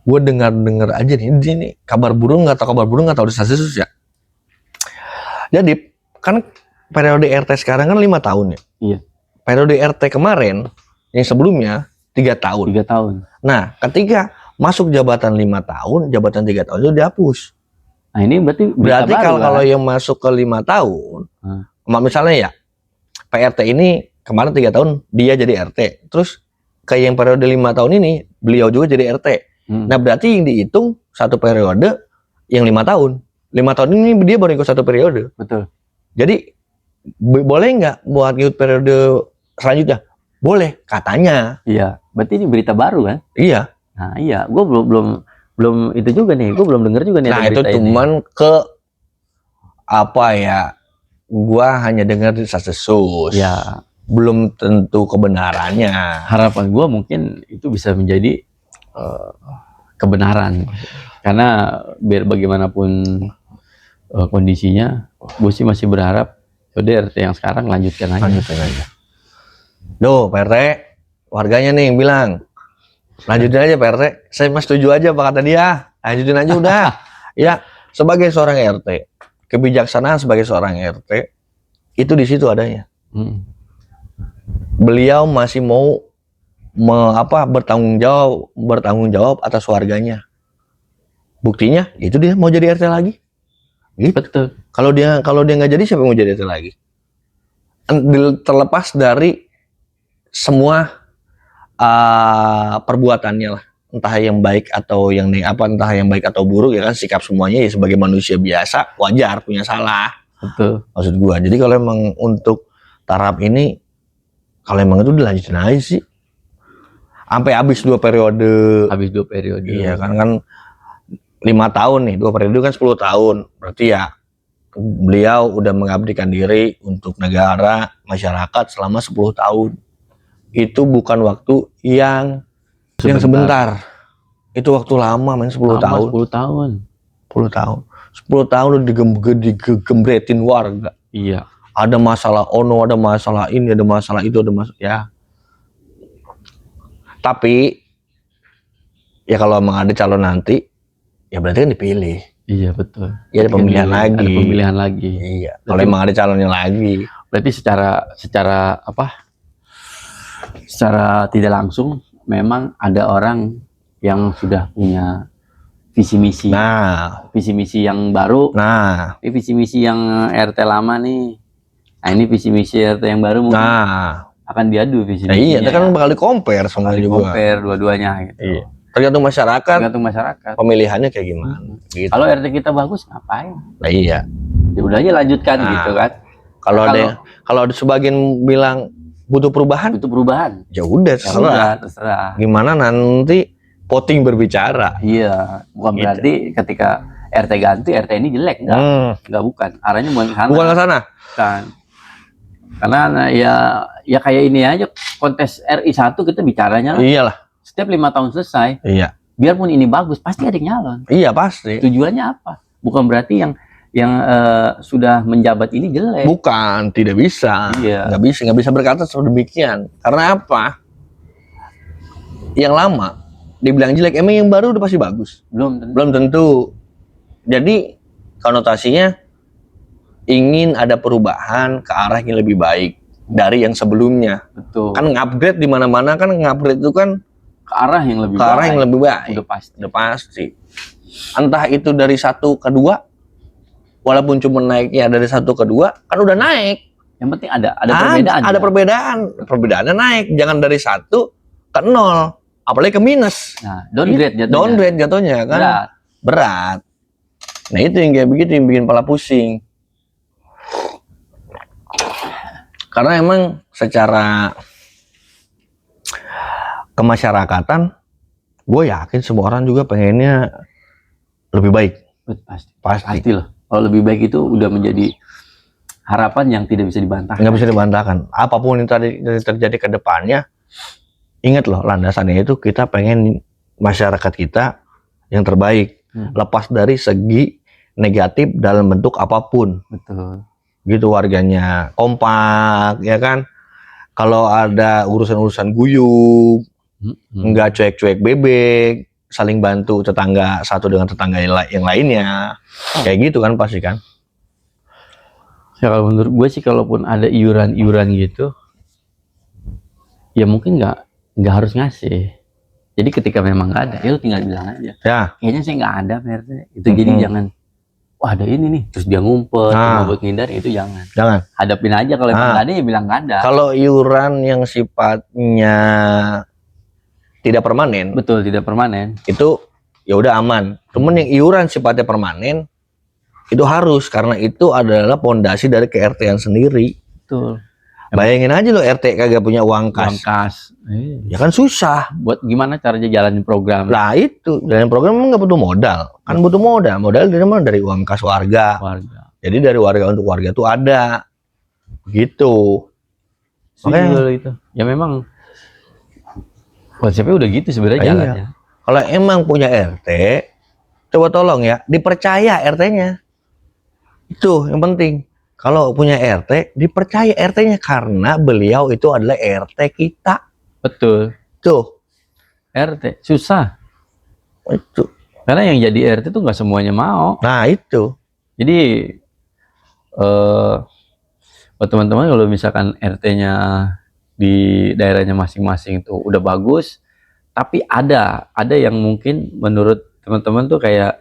gue dengar aja nih, ini kabar burung nggak tahu desas-desus ya. Jadi kan periode RT sekarang kan 5 tahun ya. Iya. Periode RT kemarin yang sebelumnya 3 tahun. 3 tahun. Nah, ketika masuk jabatan 5 tahun, jabatan 3 tahun itu dihapus. Nah, ini berarti kalau yang masuk ke 5 tahun, misalnya ya PRT ini kemarin 3 tahun dia jadi RT. Terus kayak yang periode 5 tahun ini beliau juga jadi RT. Nah, berarti yang dihitung satu periode yang 5 tahun. 5 tahun ini dia baru ikut satu periode. Betul. Jadi boleh nggak buat ikut periode selanjutnya? Boleh, katanya. Iya. Berarti ini berita baru kan? Iya. Nah, iya. Gue belum itu juga nih. Gue belum dengar juga nih. Nah, itu cuman gua hanya dengar di desas-desus. Ya. Belum tentu kebenarannya. Harapan gue mungkin itu bisa menjadi kebenaran, karena biar bagaimanapun kondisinya, gue sih masih berharap udah RT yang sekarang lanjutkan aja. Duh, Pak RT, warganya nih yang bilang lanjutin aja Pak RT. Saya mas setuju aja apa kata dia, lanjutin aja udah. Ya, sebagai seorang RT, kebijaksanaan sebagai seorang RT itu di situ adanya. Beliau masih mau bertanggung jawab atas warganya. Buktinya itu dia mau jadi RT lagi. Gitu. Betul. Kalau dia nggak jadi, siapa yang mau jadi RT lagi? Terlepas dari semua perbuatannya lah. entah yang baik atau yang entah yang baik atau buruk ya kan, sikap semuanya ya sebagai manusia biasa wajar punya salah. Betul. Maksud gua. Jadi kalau emang untuk taraf ini, kalau emang itu dilanjutin aja sih. Sampai habis 2 periode. Habis 2 periode. Iya kan 5 tahun nih, 2 periode kan 10 tahun. Berarti ya beliau udah mengabdikan diri untuk negara, masyarakat selama 10 tahun. Itu bukan waktu yang sebentar. Itu waktu lama, men, 10 tahun. 10 tahun. 10 tahun. 10 tahun udah digembretin warga. Iya. Ada masalah ono, ada masalah ini, ada masalah itu, ada masalah ya. Tapi ya kalau emang ada calon nanti, ya berarti kan dipilih. Iya, betul. Ya ada pemilihan lagi. Ada pemilihan lagi. Iya. Kalau emang ada calonnya lagi. Berarti secara apa? Secara tidak langsung memang ada orang yang sudah punya visi misi. Nah, Visi misi yang baru. nah, Ini visi misi yang RT lama nih. Nah, ini visi misi RT yang baru mungkin akan diadu visi nah misinya. iya, itu kan bakal di-compare semuanya juga. compare dua-duanya gitu. Iya. Tergantung masyarakat, Tergantung masyarakat. pemilihannya kayak gimana. Gitu. Kalau RT kita bagus ngapain? Nah, iya. Ya udah aja lanjutkan gitu kan. Kalau ada sebagian bilang butuh perubahan, Itu perubahan. ya udah Ya terserah. udah, terserah. Gimana nanti voting berbicara. Iya, bukan Gitu. berarti ketika RT ganti RT ini jelek, enggak bukan. Arahnya bukan ke sana. Bukan ke sana. Bukan. Karena ya kayak ini aja kontes RI 1 kita bicaranya lah. Iyalah. Setiap 5 tahun selesai, Iya. biarpun ini bagus pasti ada yang nyalon. Iya pasti. Tujuannya apa? Bukan berarti yang sudah menjabat ini jelek. Bukan, tidak bisa. Iya. Nggak bisa berkata seperti demikian. Karena apa? Yang lama dibilang jelek, emang yang baru udah pasti bagus. Belum tentu. Belum tentu. Jadi konotasinya ingin ada perubahan ke arah yang lebih baik dari yang sebelumnya. Betul. Kan nge-upgrade di mana-mana kan nge-upgrade itu kan Ke arah yang lebih ke arah yang lebih baik. Udah pasti. Udah pasti. Entah itu dari 1 ke 2, walaupun cuma naiknya dari 1 ke 2, kan udah naik. Yang penting ada perbedaan. Ada perbedaan. Perbedaannya naik. Jangan dari 1 ke 0, apalagi ke minus. Nah, downgrade jatuhnya. Downgrade jatuhnya kan. Berat. Nah, itu yang kayak begitu yang bikin kepala pusing. Karena emang secara kemasyarakatan, gue yakin semua orang juga pengennya lebih baik. Pasti. Pasti. Pasti loh. Kalau lebih baik itu udah menjadi harapan yang tidak bisa dibantahkan. Nggak bisa dibantahkan. Apapun yang tadi terjadi ke depannya, ingat loh, landasannya itu kita pengen masyarakat kita yang terbaik. Lepas dari segi negatif dalam bentuk apapun. Betul. Gitu, warganya kompak, ya kan? Kalau ada urusan-urusan guyup, nggak cuek-cuek bebek, saling bantu tetangga satu dengan tetangga yang lainnya, kayak gitu kan pasti kan? Ya kalau menurut gue sih, kalaupun ada iuran-iuran gitu, ya mungkin nggak harus ngasih. Jadi ketika memang nggak ada, ya lu tinggal bilang aja. Ya. Kayaknya saya nggak ada, PRT. Itu jadi jangan. Wah, ada ini nih, terus dia ngumpet, buat ngindar, itu jangan. Jangan. Hadapin aja, kalau emang nggak ada ya bilang nggak ada. Kalau iuran yang sifatnya tidak permanen, Betul, tidak permanen. itu ya udah aman. Cuman yang iuran sifatnya permanen itu harus, karena itu adalah pondasi dari ke-RT-an sendiri. Betul. Bayangin aja lo RT kagak punya uang kas. Uang kas. Ya kan susah. Buat gimana caranya jalanin program? Nah itu, dan program memang nggak butuh modal. Kan butuh modal. Modal dari mana? Dari uang kas warga. Jadi dari warga untuk warga tuh ada. Gitu. Makanya itu. Ya memang konsepnya udah gitu sebenarnya jalannya. Kalau emang punya RT, coba tolong ya, dipercaya RT-nya. Itu yang penting. Kalau punya RT, dipercaya RT-nya, karena beliau itu adalah RT kita. Betul. Tuh. RT susah. Itu. Karena yang jadi RT tuh nggak semuanya mau. Nah itu. Jadi buat teman-teman, kalau misalkan RT-nya di daerahnya masing-masing tuh udah bagus, tapi ada yang mungkin menurut teman-teman tuh kayak,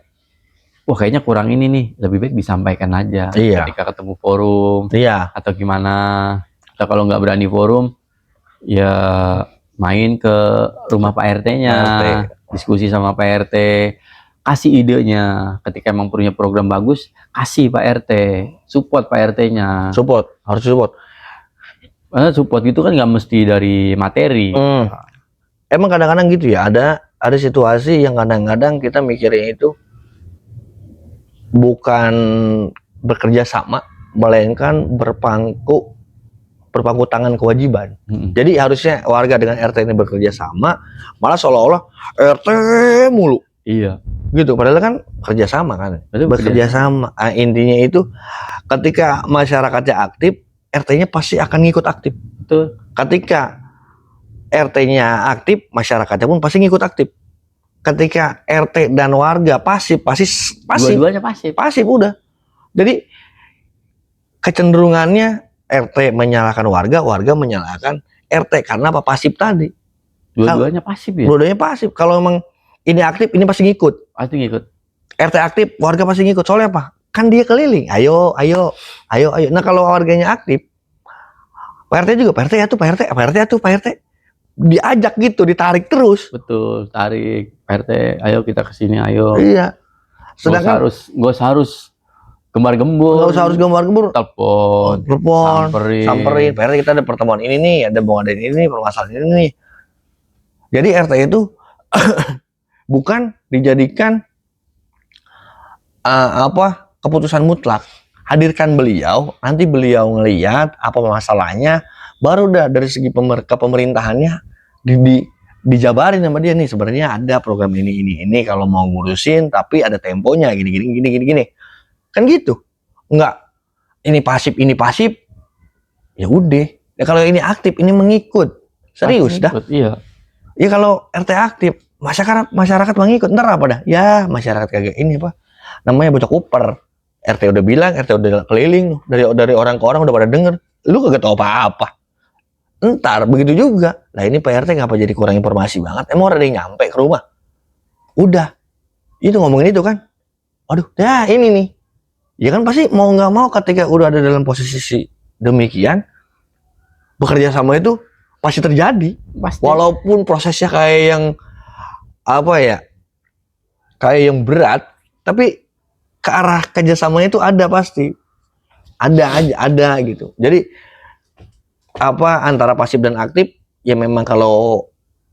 wah kayaknya kurang ini nih, lebih baik disampaikan aja. Iya. Ketika ketemu forum, iya, atau gimana. Atau kalau nggak berani forum, ya main ke rumah Pak RT-nya, RT. diskusi sama Pak RT, kasih idenya. Ketika emang punya program bagus, kasih Pak RT, support Pak RT-nya. Support, harus support. Support itu kan nggak mesti dari materi. Emang kadang-kadang gitu ya, ada situasi yang kadang-kadang kita mikirnya itu bukan bekerja sama, melainkan berpangku tangan kewajiban. Jadi harusnya warga dengan RT ini bekerja sama, malah seolah-olah RT mulu. Iya. Gitu, padahal kan kerja sama kan. Bekerja sama. Intinya itu ketika masyarakatnya aktif, RT-nya pasti akan ngikut aktif. Betul. Ketika RT-nya aktif, masyarakatnya pun pasti ngikut aktif. Ketika RT dan warga pasif. Dua-duanya pasif. Pasif udah. Jadi kecenderungannya RT menyalahkan warga, warga menyalahkan RT karena apa? Pasif tadi. Dua-duanya pasif ya. Dua-duanya pasif. Kalau emang ini aktif, ini pasti ngikut. Pasti ngikut. RT aktif, warga pasti ngikut. Soalnya apa? Kan dia keliling. Ayo. Nah kalau warganya aktif, Pak RT juga, Pak RT ya tuh, Pak RT, Pak RT ya tuh, Pak RT. Diajak gitu, ditarik terus. Betul, tarik. Pak RT, ayo kita kesini, ayo. Iya. Sedangkan nggak usah harus gembar-gembur. Nggak usah harus gembar-gembur. Telepon. Samperin. Pak RT kita ada pertemuan ini nih, ada mau ada ini, permasalahan ini nih. Jadi RT itu bukan dijadikan keputusan mutlak. Hadirkan beliau, nanti beliau ngeliat apa masalahnya, baru udah dari segi pemerintahannya dijabarin sama dia nih, sebenarnya ada program ini kalau mau ngurusin tapi ada temponya gini. Kan gitu. Enggak ini pasif. Ya udah. Ya kalau ini aktif, ini mengikut. Serius dah. Iya. Ya kalau RT aktif, masyarakat mengikut, ntar apa dah? Ya masyarakat kagak ini apa? Namanya bocah kuper. RT udah bilang, RT udah keliling, dari orang ke orang udah pada denger. Lu kagak tahu apa-apa. Entar begitu juga. Lah ini Pak RT ngapa jadi kurang informasi banget? Emang ada yang nyampe ke rumah? Udah. Itu ngomongin itu kan. Waduh, ya ini nih. Ya kan pasti mau nggak mau ketika udah ada dalam posisi demikian, bekerja sama itu pasti terjadi. Pasti. Walaupun prosesnya kayak yang kayak yang berat, tapi ke arah kerjasamanya itu ada pasti. Ada gitu. Jadi antara pasif dan aktif, ya memang kalau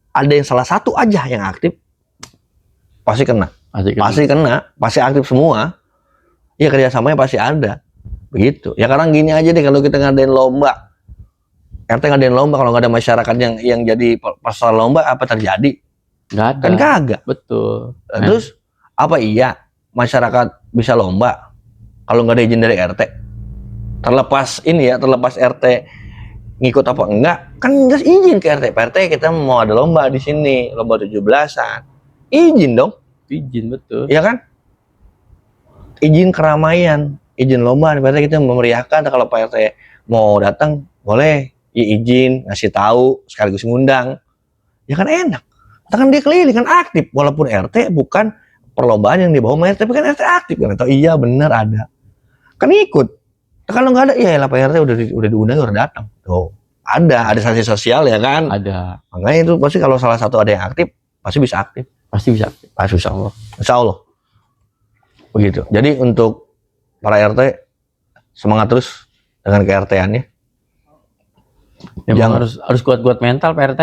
ada yang salah satu aja yang aktif, pasti kena. Pasti aktif semua. Ya kerjasamanya pasti ada. Begitu. Ya karena gini aja deh, kalau kita ngadain lomba, RT ngadain lomba, kalau nggak ada masyarakat yang jadi pasal lomba, apa terjadi? Nggak ada. Kan kagak. Betul. Terus apa iya masyarakat bisa lomba kalau nggak ada izin dari RT? Terlepas RT ngikut apa enggak, kan jelas izin ke RT. Pak RT kita mau ada lomba di sini, lomba 17-an. Izin dong. Izin, betul. Iya kan? Izin keramaian, izin lomba. Berarti kita memeriahkan. Kalau Pak RT mau datang, boleh. Ya izin, ngasih tahu, sekaligus ngundang. Ya kan enak. Kan dia keliling, kan aktif. Walaupun RT bukan perlombaan yang dibawa sama RT, tapi kan RT aktif. Kan tahu iya benar ada. Kan ikut. Kalau nggak ada, ya lah Pak RT udah diundang, udah datang. Tuh, ada sanksi sosial ya kan? Ada. Makanya itu pasti kalau salah satu ada yang aktif, pasti bisa aktif. Pasti bisa. Insya Allah. Insya Allah. Begitu. Jadi untuk para RT semangat terus dengan ke-RT-annya. Harus kuat-kuat mental Pak RT.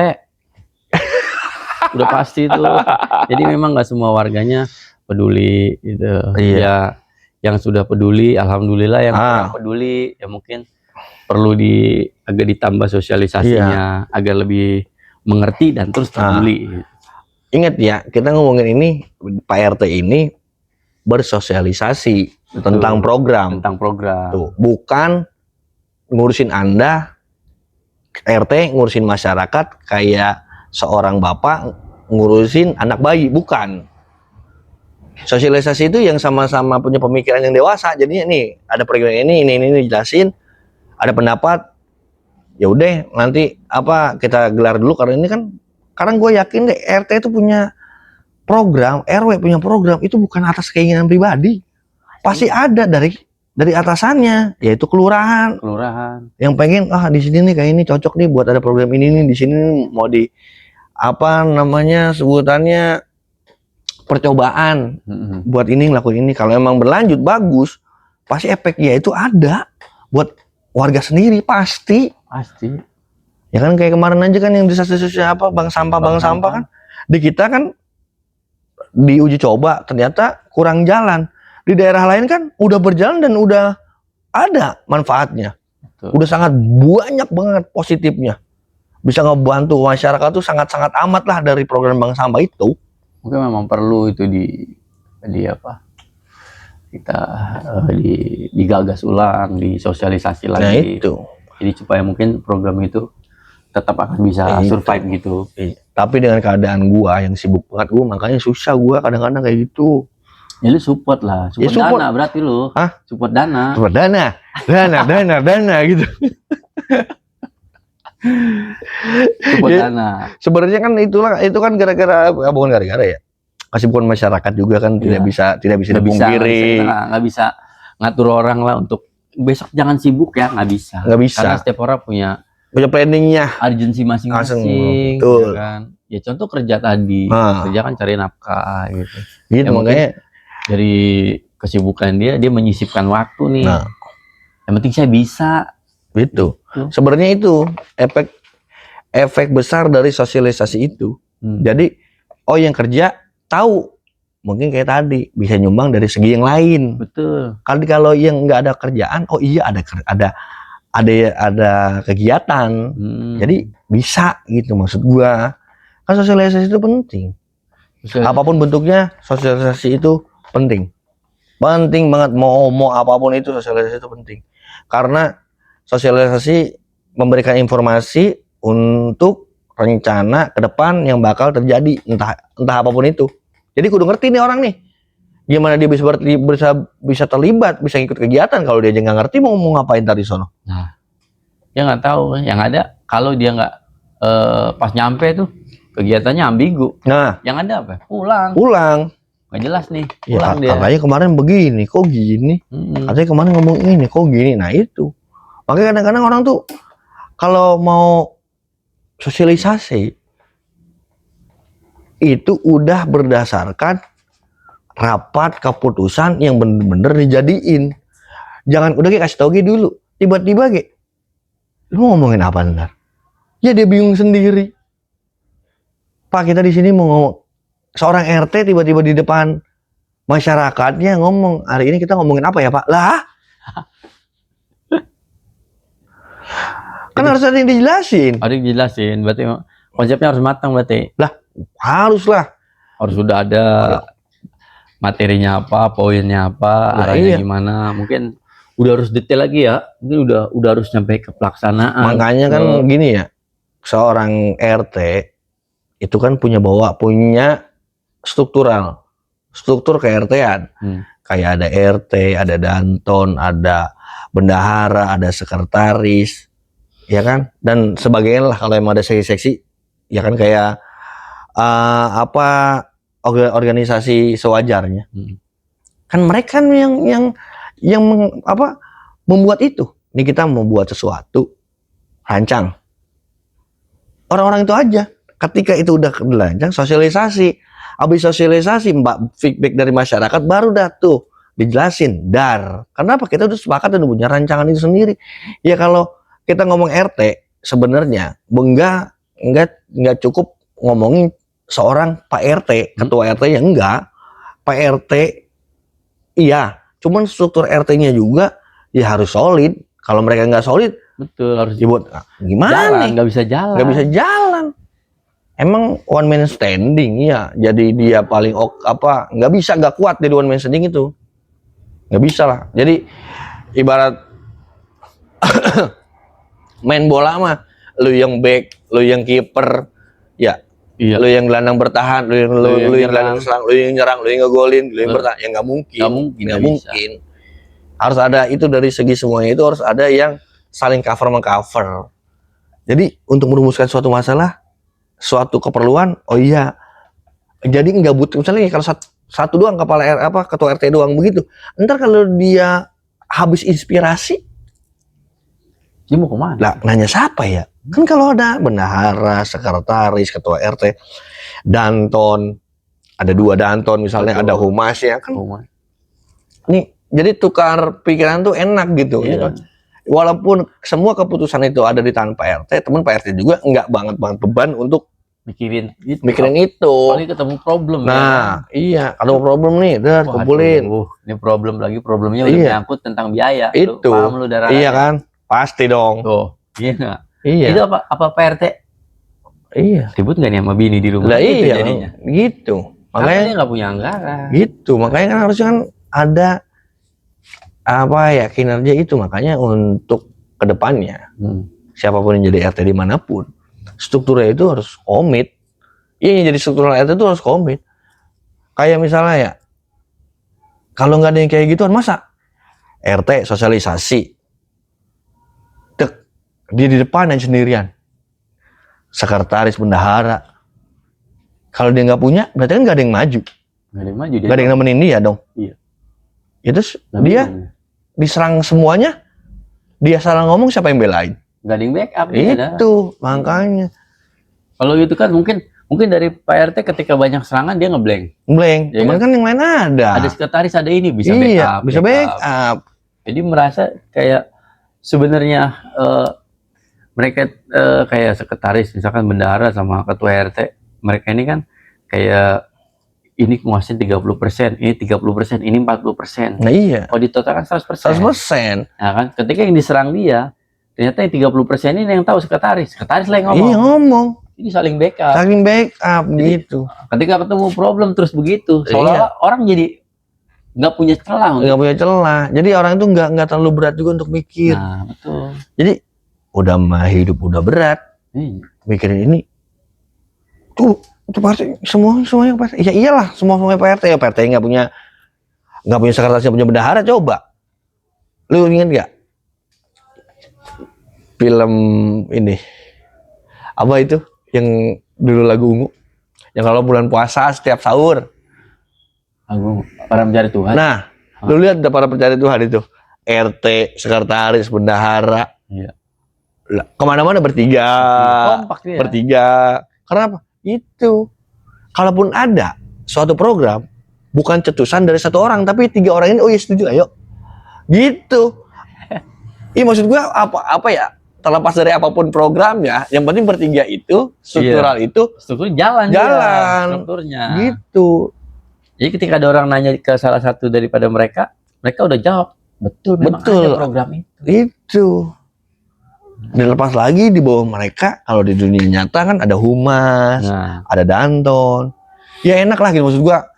Udah pasti itu. Jadi memang nggak semua warganya peduli gitu. Iya. Ya, yang sudah peduli, alhamdulillah. Yang kurang peduli, ya mungkin perlu agak ditambah sosialisasinya, agar lebih mengerti dan terus peduli. Ingat ya, kita ngomongin ini, Pak RT ini bersosialisasi tentang program. Tuh, bukan ngurusin Anda, RT ngurusin masyarakat kayak seorang bapak ngurusin anak bayi, bukan. Sosialisasi itu yang sama-sama punya pemikiran yang dewasa. Jadinya nih, ada program ini jelasin, ada pendapat. Ya udah, nanti kita gelar dulu karena ini kan sekarang gue yakin deh RT itu punya program, RW punya program, itu bukan atas keinginan pribadi. Pasti ada dari dari atasannya, yaitu kelurahan. Yang pengen di sini nih kayak ini cocok nih buat ada program ini nih di sini nih, mau di apa namanya sebutannya percobaan buat ini ngelakuin ini. Kalau emang berlanjut bagus, pasti efeknya itu ada buat warga sendiri pasti. Ya kan kayak kemarin aja kan yang desa-desa apa bank sampah kan di kita kan di uji coba ternyata kurang jalan. Di daerah lain kan udah berjalan dan udah ada manfaatnya. Udah sangat banyak banget positifnya. Bisa ngebantu masyarakat tuh sangat-sangat amat lah dari program bank sampah itu. Mungkin memang perlu itu di apa? Kita digagas ulang, disosialisasi lagi. Nah itu. Jadi supaya mungkin program itu tetap akan bisa survive gitu. Tapi dengan keadaan gua yang sibuk banget, gua makanya susah gua kadang-kadang kayak gitu. Ya lu support lah, support dana berarti lu. Support dana. Support dana gitu. Support dana. Sebenarnya kan itu kan gara-gara bukan gara-gara ya. Kesibukan masyarakat juga kan tidak bisa dipungkiri. Nggak bisa ngatur orang lah untuk besok jangan sibuk ya, nggak bisa. Karena setiap orang punya planningnya, urgensi masing-masing. Betul. Ya kan? Ya contoh kerja tadi, kerja kan cari nafkah gitu. Gitu ya, makanya dari kesibukan dia menyisipkan waktu nih. Yang penting saya bisa. Gitu. Sebenarnya itu efek besar dari sosialisasi itu. Jadi yang kerja tahu mungkin kayak tadi bisa nyumbang dari segi yang lain. Betul. Kalau yang nggak ada kerjaan, ada kegiatan. Jadi bisa gitu maksud gua. Kan sosialisasi itu penting. Apapun bentuknya sosialisasi itu penting banget. Mau apapun itu sosialisasi itu penting karena sosialisasi memberikan informasi untuk rencana ke depan yang bakal terjadi entah apapun itu. Jadi kudu ngerti nih orang nih gimana dia bisa terlibat, bisa ikut kegiatan. Kalau dia aja nggak ngerti mau ngapain tadi sono. Nah, dia nggak tahu. Yang ada kalau dia nggak pas nyampe tuh kegiatannya ambigu. Nah, yang ada apa? Pulang. Nggak jelas nih. Pulang dia. Katanya kemarin begini, kok gini. Katanya kemarin ngomong ini, kok gini. Nah itu. Makanya kadang-kadang orang tuh kalau mau sosialisasi itu udah berdasarkan rapat keputusan yang bener-bener dijadiin. Jangan udah kasih tau dulu. Tiba-tiba lu mau ngomongin apa ntar? Ya dia bingung sendiri. Pak, kita di sini mau ngomong seorang RT tiba-tiba di depan masyarakatnya ngomong, hari ini kita ngomongin apa ya Pak? Lah, kan harus ada yang dijelasin. Berarti konsepnya harus matang berarti. Lah, haruslah. Harus sudah ada materinya apa, poinnya apa, arahnya gimana. Mungkin udah harus detail lagi ya. Mungkin udah harus sampai ke pelaksanaan. Makanya kan gini ya, seorang RT itu kan punya struktur ke-RT-an. Kayak ada RT, ada danton, ada bendahara, ada sekretaris, ya kan? Dan sebagainya lah kalau emang ada seksi-seksi, ya kan kayak organisasi sewajarnya. Kan mereka yang membuat itu. Ini kita membuat sesuatu, rancang. Orang-orang itu aja. Ketika itu udah kelanjang, sosialisasi. Habis sosialisasi, feedback dari masyarakat, baru dah tuh dijelasin. Kenapa? Kita udah sepakat dan punya rancangan itu sendiri. Ya kalau kita ngomong RT, sebenarnya enggak cukup ngomongin seorang Pak RT, ketua RT-nya enggak. Pak RT, iya. Cuman struktur RT-nya juga ya harus solid. Kalau mereka nggak solid, betul harus dibuat gimana? Nggak bisa jalan. Emang one man standing ya, jadi dia paling nggak kuat jadi one man standing itu, nggak bisa lah. Jadi ibarat main bola mah, lu yang back, lu yang kiper, ya, lu yang gelandang bertahan, lu yang gelandang serang, lu yang nyerang, lu yang ngegolin, lu yang bertahan, ya nggak mungkin. Harus ada itu dari segi semuanya itu harus ada yang saling cover mengcover. Jadi untuk merumuskan suatu masalah, suatu keperluan, jadi nggak butuh misalnya kalau satu doang ketua RT doang begitu. Ntar kalau dia habis inspirasi, Dia mau kemana? lah nanya siapa ya? Kan kalau ada bendahara, sekretaris, ketua RT, Danton, ada 2 Danton misalnya, Betul. ada humasnya kan. Humas. Nih, jadi tukar pikiran tuh enak gitu. Iya. Gitu. Walaupun semua keputusan itu ada di tangan Pak RT, teman Pak RT juga nggak banget beban untuk Mikirin itu. itu. Ketemu problem. Nah, iya, kalau problem nih, udah kumpulin. Ini problem lagi, problemnya udah Iya. nyangkut tentang biaya. Itu. Lu paham lu darah. Iya kan? Pasti dong. Tuh, iya nggak? Iya. Itu apa Pak RT? Iya. Ribut nggak nih sama bini di rumah? Lah Gitu iya, jadinya. gitu. Makanya Makanya dia nggak punya anggaran. gitu. Makanya kan harusnya kan ada apa ya kinerja itu. Makanya untuk kedepannya siapapun yang jadi RT dimanapun, strukturnya itu harus komit. Iya, yang jadi struktural RT itu harus komit. Kayak misalnya ya, kalau nggak ada yang kayak gituan, masa RT sosialisasi, dia di depan yang sendirian, sekretaris, bendahara. Kalau dia nggak punya, berarti kan nggak ada yang maju, Nggak ada yang maju. nggak ada yang nemenin dia dong. Iya. Ya, terus dia diserang semuanya, dia salah ngomong, siapa yang belain? nggak ada yang backup. Itu makanya. Kalau gitu kan mungkin dari Pak RT ketika banyak serangan dia ngeblank. Blank, Ya cuman kan yang lain ada. Ada sekretaris, ada ini bisa Iya, backup. bisa backup. Jadi merasa kayak sebenarnya mereka kayak sekretaris, misalkan bendahara sama ketua RT, mereka ini kan kayak ini kuasain 30%, ini 30%, ini 40%. Nah iya, Kalau ditotalkan 100%. 100%. Nah kan, ketika yang diserang dia, ternyata yang 30% ini yang tahu sekretaris. Sekretaris lah yang ngomong. Iya ngomong. Jadi saling backup. Saking backup gitu. Ketika ketemu problem terus begitu, seolah-olah orang jadi nggak punya celah. Nggak punya celah. Jadi orang itu nggak terlalu berat juga untuk mikir. Nah, betul. Jadi udah mah hidup udah berat, mikirin ini. Tuh pasti semuanya pasti. Ya iyalah, semuanya Pak RT. Ya Pak RT nggak punya sekretaris, nggak punya bendahara, coba. Lu ingat nggak? Film ini apa itu? Yang dulu lagu Ungu, yang kalau bulan puasa setiap sahur, Para Mencari Tuhan. nah lu lihat ada para pencari Tuhan itu, RT, sekretaris, bendahara, Iya. kemana-mana bertiga, Kompak dia. bertiga. Kenapa? Itu kalaupun ada suatu program, bukan cetusan dari 1 orang, tapi 3 orang ini, oh iya setuju, ayo gitu. Iya, maksud gua apa ya, terlepas dari apapun programnya, yang penting bertiga itu struktural itu Struktur jalan. Strukturnya. gitu. Jadi ketika ada orang nanya ke salah satu daripada mereka udah jawab. Betul, memang ada program itu. Itu. Dilepas lagi di bawah mereka, kalau di dunia nyata kan ada humas, ada Danton. Ya enak lah gitu, maksud gua.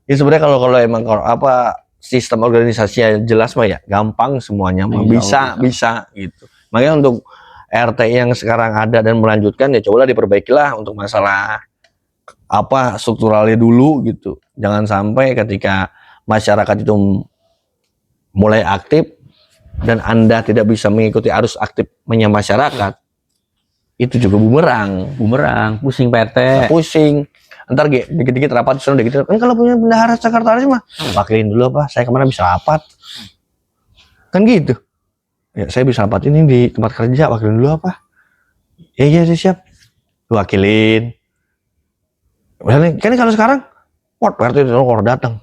Ya sebenarnya kalau emang apa sistem organisasinya jelas mah ya gampang semuanya mah bisa gitu. Makanya untuk RT yang sekarang ada dan melanjutkan ya cobalah diperbaikilah untuk masalah apa strukturalnya dulu gitu. Jangan sampai ketika masyarakat itu mulai aktif dan Anda tidak bisa mengikuti arus aktifnya masyarakat, itu juga bumerang, pusing Pak RT. Pusing. Ntar dikit-dikit rapat sudah gitu. Kan kalau punya bendahara sekretaris mah wakilin dulu apa, saya kemana bisa rapat. Kan gitu. Ya saya bisa rapat ini di tempat kerja, wakilin dulu apa. Ya iya siap. Wakilin. Misalnya, kan kalau sekarang Pak RT itu kalau datang,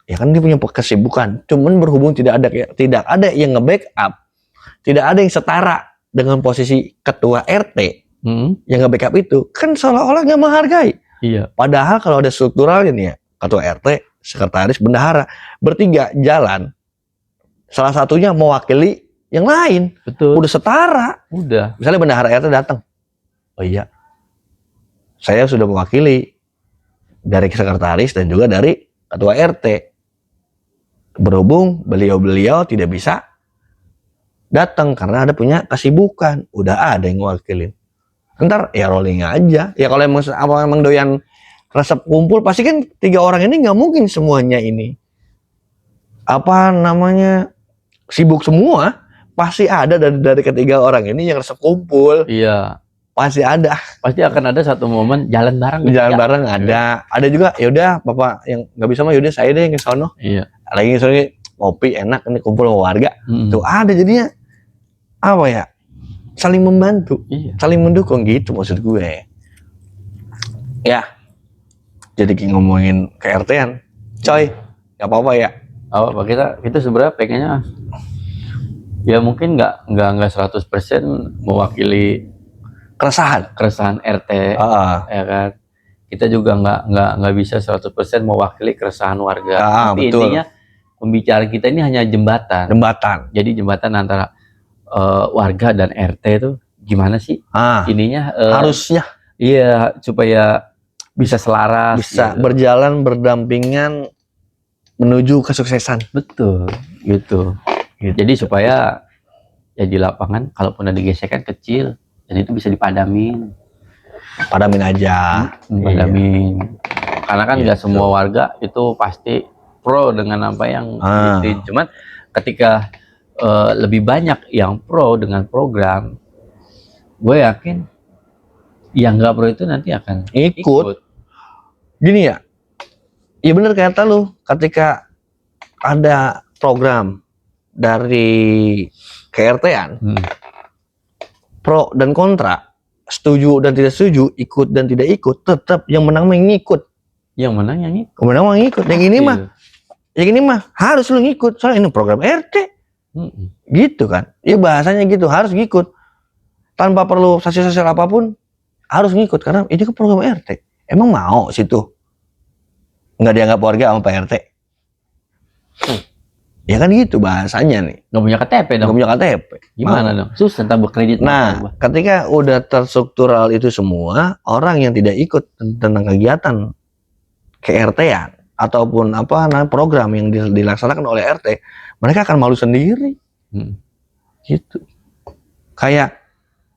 ya kan dia punya kesibukan. Cuman berhubung tidak ada yang nge-backup, tidak ada yang setara dengan posisi ketua RT yang nge-backup itu, kan seolah-olah nggak menghargai. Iya. Padahal kalau ada strukturalnya nih ya, ketua RT, sekretaris, bendahara, bertiga jalan. Salah satunya mewakili yang lain. Betul. Udah setara. Udah. Misalnya bendahara RT datang. Oh iya, saya sudah mewakili dari sekretaris dan juga dari ketua RT. Berhubung beliau-beliau tidak bisa datang karena ada punya kesibukan. Udah ada yang mewakilin. Ntar ya rolling aja. Ya kalau emang doyan resep kumpul, pasti kan 3 orang ini nggak mungkin semuanya ini apa namanya sibuk semua. Pasti ada dari ketiga orang ini yang resep kumpul. Iya. Pasti ada. Pasti akan ada satu momen jalan bareng. Jalan bareng ada. Ada juga ya udah bapak yang nggak bisa mah yaudah saya deh yang ke sono. Iya. Lagi soalnya kopi enak, ini kumpul sama warga. Mm-mm. Tuh ada jadinya apa ya? Saling membantu, Iya. saling mendukung gitu maksud gue. Ya, jadi ngomongin ke-RT-an, coy, nggak apa-apa ya. Apa kita sebenarnya pengennya ya mungkin nggak 100% mewakili keresahan RT, ya kan. Kita juga nggak bisa 100% mewakili keresahan warga. Tapi betul. intinya pembicaraan kita ini hanya jembatan. Jadi jembatan antara warga dan RT itu gimana sih? Ininya harusnya iya supaya bisa selaras, bisa gitu. berjalan berdampingan menuju kesuksesan. Betul, gitu. Jadi supaya ya di lapangan kalaupun ada gesekan kecil dan itu bisa padamin aja. Padamin. Karena kan nggak semua warga itu pasti pro dengan apa yang gitu. Cuman ketika lebih banyak yang pro dengan program, gue yakin yang nggak pro itu nanti akan ikut. Gini ya, iya bener kata lu, ketika ada program dari ke-RT-an, pro dan kontra, setuju dan tidak setuju, ikut dan tidak ikut, tetap yang menang mengikut. Yang menang yang ikut. Menang mengikut. Yang ini mah harus lu ngikut, soalnya ini program RT. Gitu kan. Ya bahasanya gitu, harus ngikut. Tanpa perlu sosial apapun, harus ngikut karena ini kan program RT. Emang mau situ nggak dianggap warga sama Pak RT? Ya kan gitu bahasanya nih. Nggak punya KTP dong. Nggak punya KTP. Gimana dong? Susah tabur kredit. Nah, ketika udah terstruktural itu semua, orang yang tidak ikut tentang kegiatan ke-RT-an ataupun apa program yang dilaksanakan oleh RT, mereka akan malu sendiri. Gitu. Kayak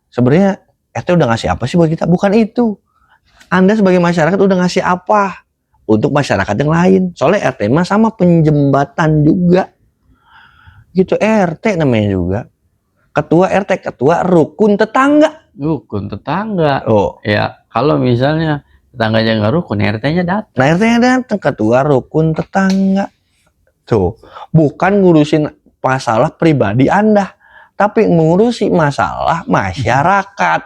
sebenarnya RT udah ngasih apa sih buat kita? Bukan itu. Anda sebagai masyarakat udah ngasih apa untuk masyarakat yang lain? Soalnya RT mah sama penjembatan juga. Gitu, RT namanya juga. Ketua RT, ketua rukun tetangga. Rukun tetangga. Oh, ya kalau misalnya tetangganya nggak rukun, RT-nya datang. Nah, RT-nya datang, ketua rukun tetangga. Tuh, bukan ngurusin masalah pribadi Anda, tapi mengurusi masalah masyarakat.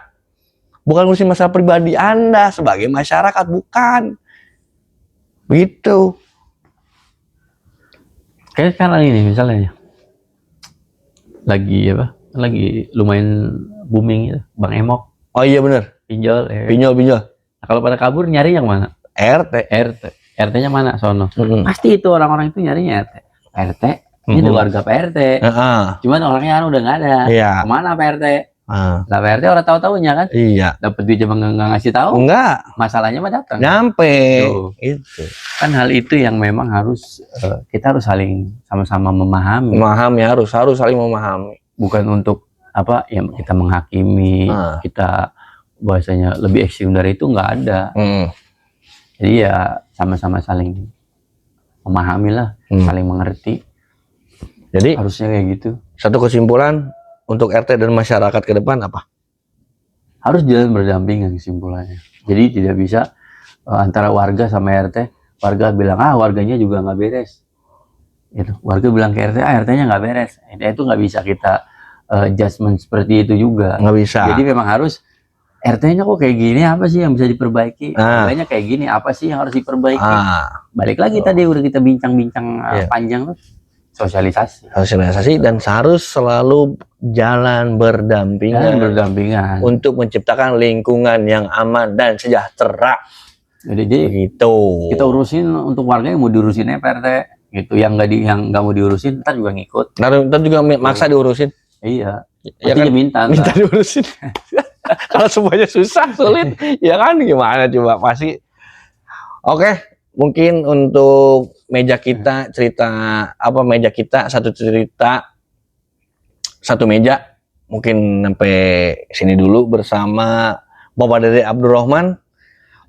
Bukan ngurusin masalah pribadi Anda sebagai masyarakat, bukan. Begitu. Kayak sekarang ini misalnya lagi apa? Lagi lumayan booming ya, Bang Emok. Oh iya bener. Pinjol. Pinjol. Nah, kalau pada kabur nyari yang mana? RT-nya mana sono? Pasti itu orang-orang itu nyarinya RT. Ini ada warga PRT. Cuman orangnya kan udah nggak ada. Iya. Kemana PRT? Lah PRT orang tahu-tahunya kan? Iya. Dapat duit cuma nggak ngasih tahu? Enggak. Masalahnya mah datang. Nyampe. Itu. Kan hal itu yang memang harus kita harus saling sama-sama memahami. Harus saling memahami. Bukan untuk apa yang kita menghakimi, kita bahasanya lebih ekstrim dari itu nggak ada. Jadi ya sama-sama saling memahami lah, saling mengerti. Jadi harusnya kayak gitu. Satu kesimpulan untuk RT dan masyarakat ke depan apa? Harus jalan berdampingan kesimpulannya. Jadi tidak bisa antara warga sama RT, warga bilang warganya juga nggak beres. Gitu. Warga bilang ke RT, RT-nya nggak beres. Itu nggak bisa kita judgement seperti itu juga. Nggak bisa. Jadi memang harus RT-nya kok kayak gini, apa sih yang bisa diperbaiki? RT-nya kayak gini, apa sih yang harus diperbaiki? Balik lagi tadi udah kita bincang-bincang panjang tuh. Sosialisasi dan harus selalu jalan berdampingan untuk menciptakan lingkungan yang aman dan sejahtera. Jadi gitu. Kita urusin untuk warga yang mau diurusinnya PRT gitu, yang nggak mau diurusin ntar juga ngikut. Ntar juga maksa diurusin. Iya. Ya kan minta diurusin. Kalau semuanya susah sulit, ya kan gimana coba pasti. Oke. Mungkin untuk meja kita satu meja mungkin sampai sini dulu bersama Bapak Dede Abdurrahman.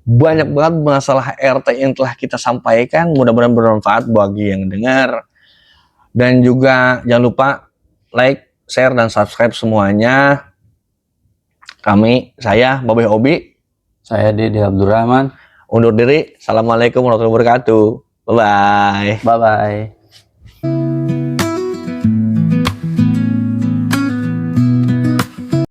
Banyak banget masalah RT yang telah kita sampaikan, mudah-mudahan bermanfaat bagi yang dengar. Dan juga jangan lupa like, share, dan subscribe semuanya. Saya Babe Obi, saya Dede Abdurrahman undur diri. Assalamualaikum warahmatullahi wabarakatuh. Bye bye.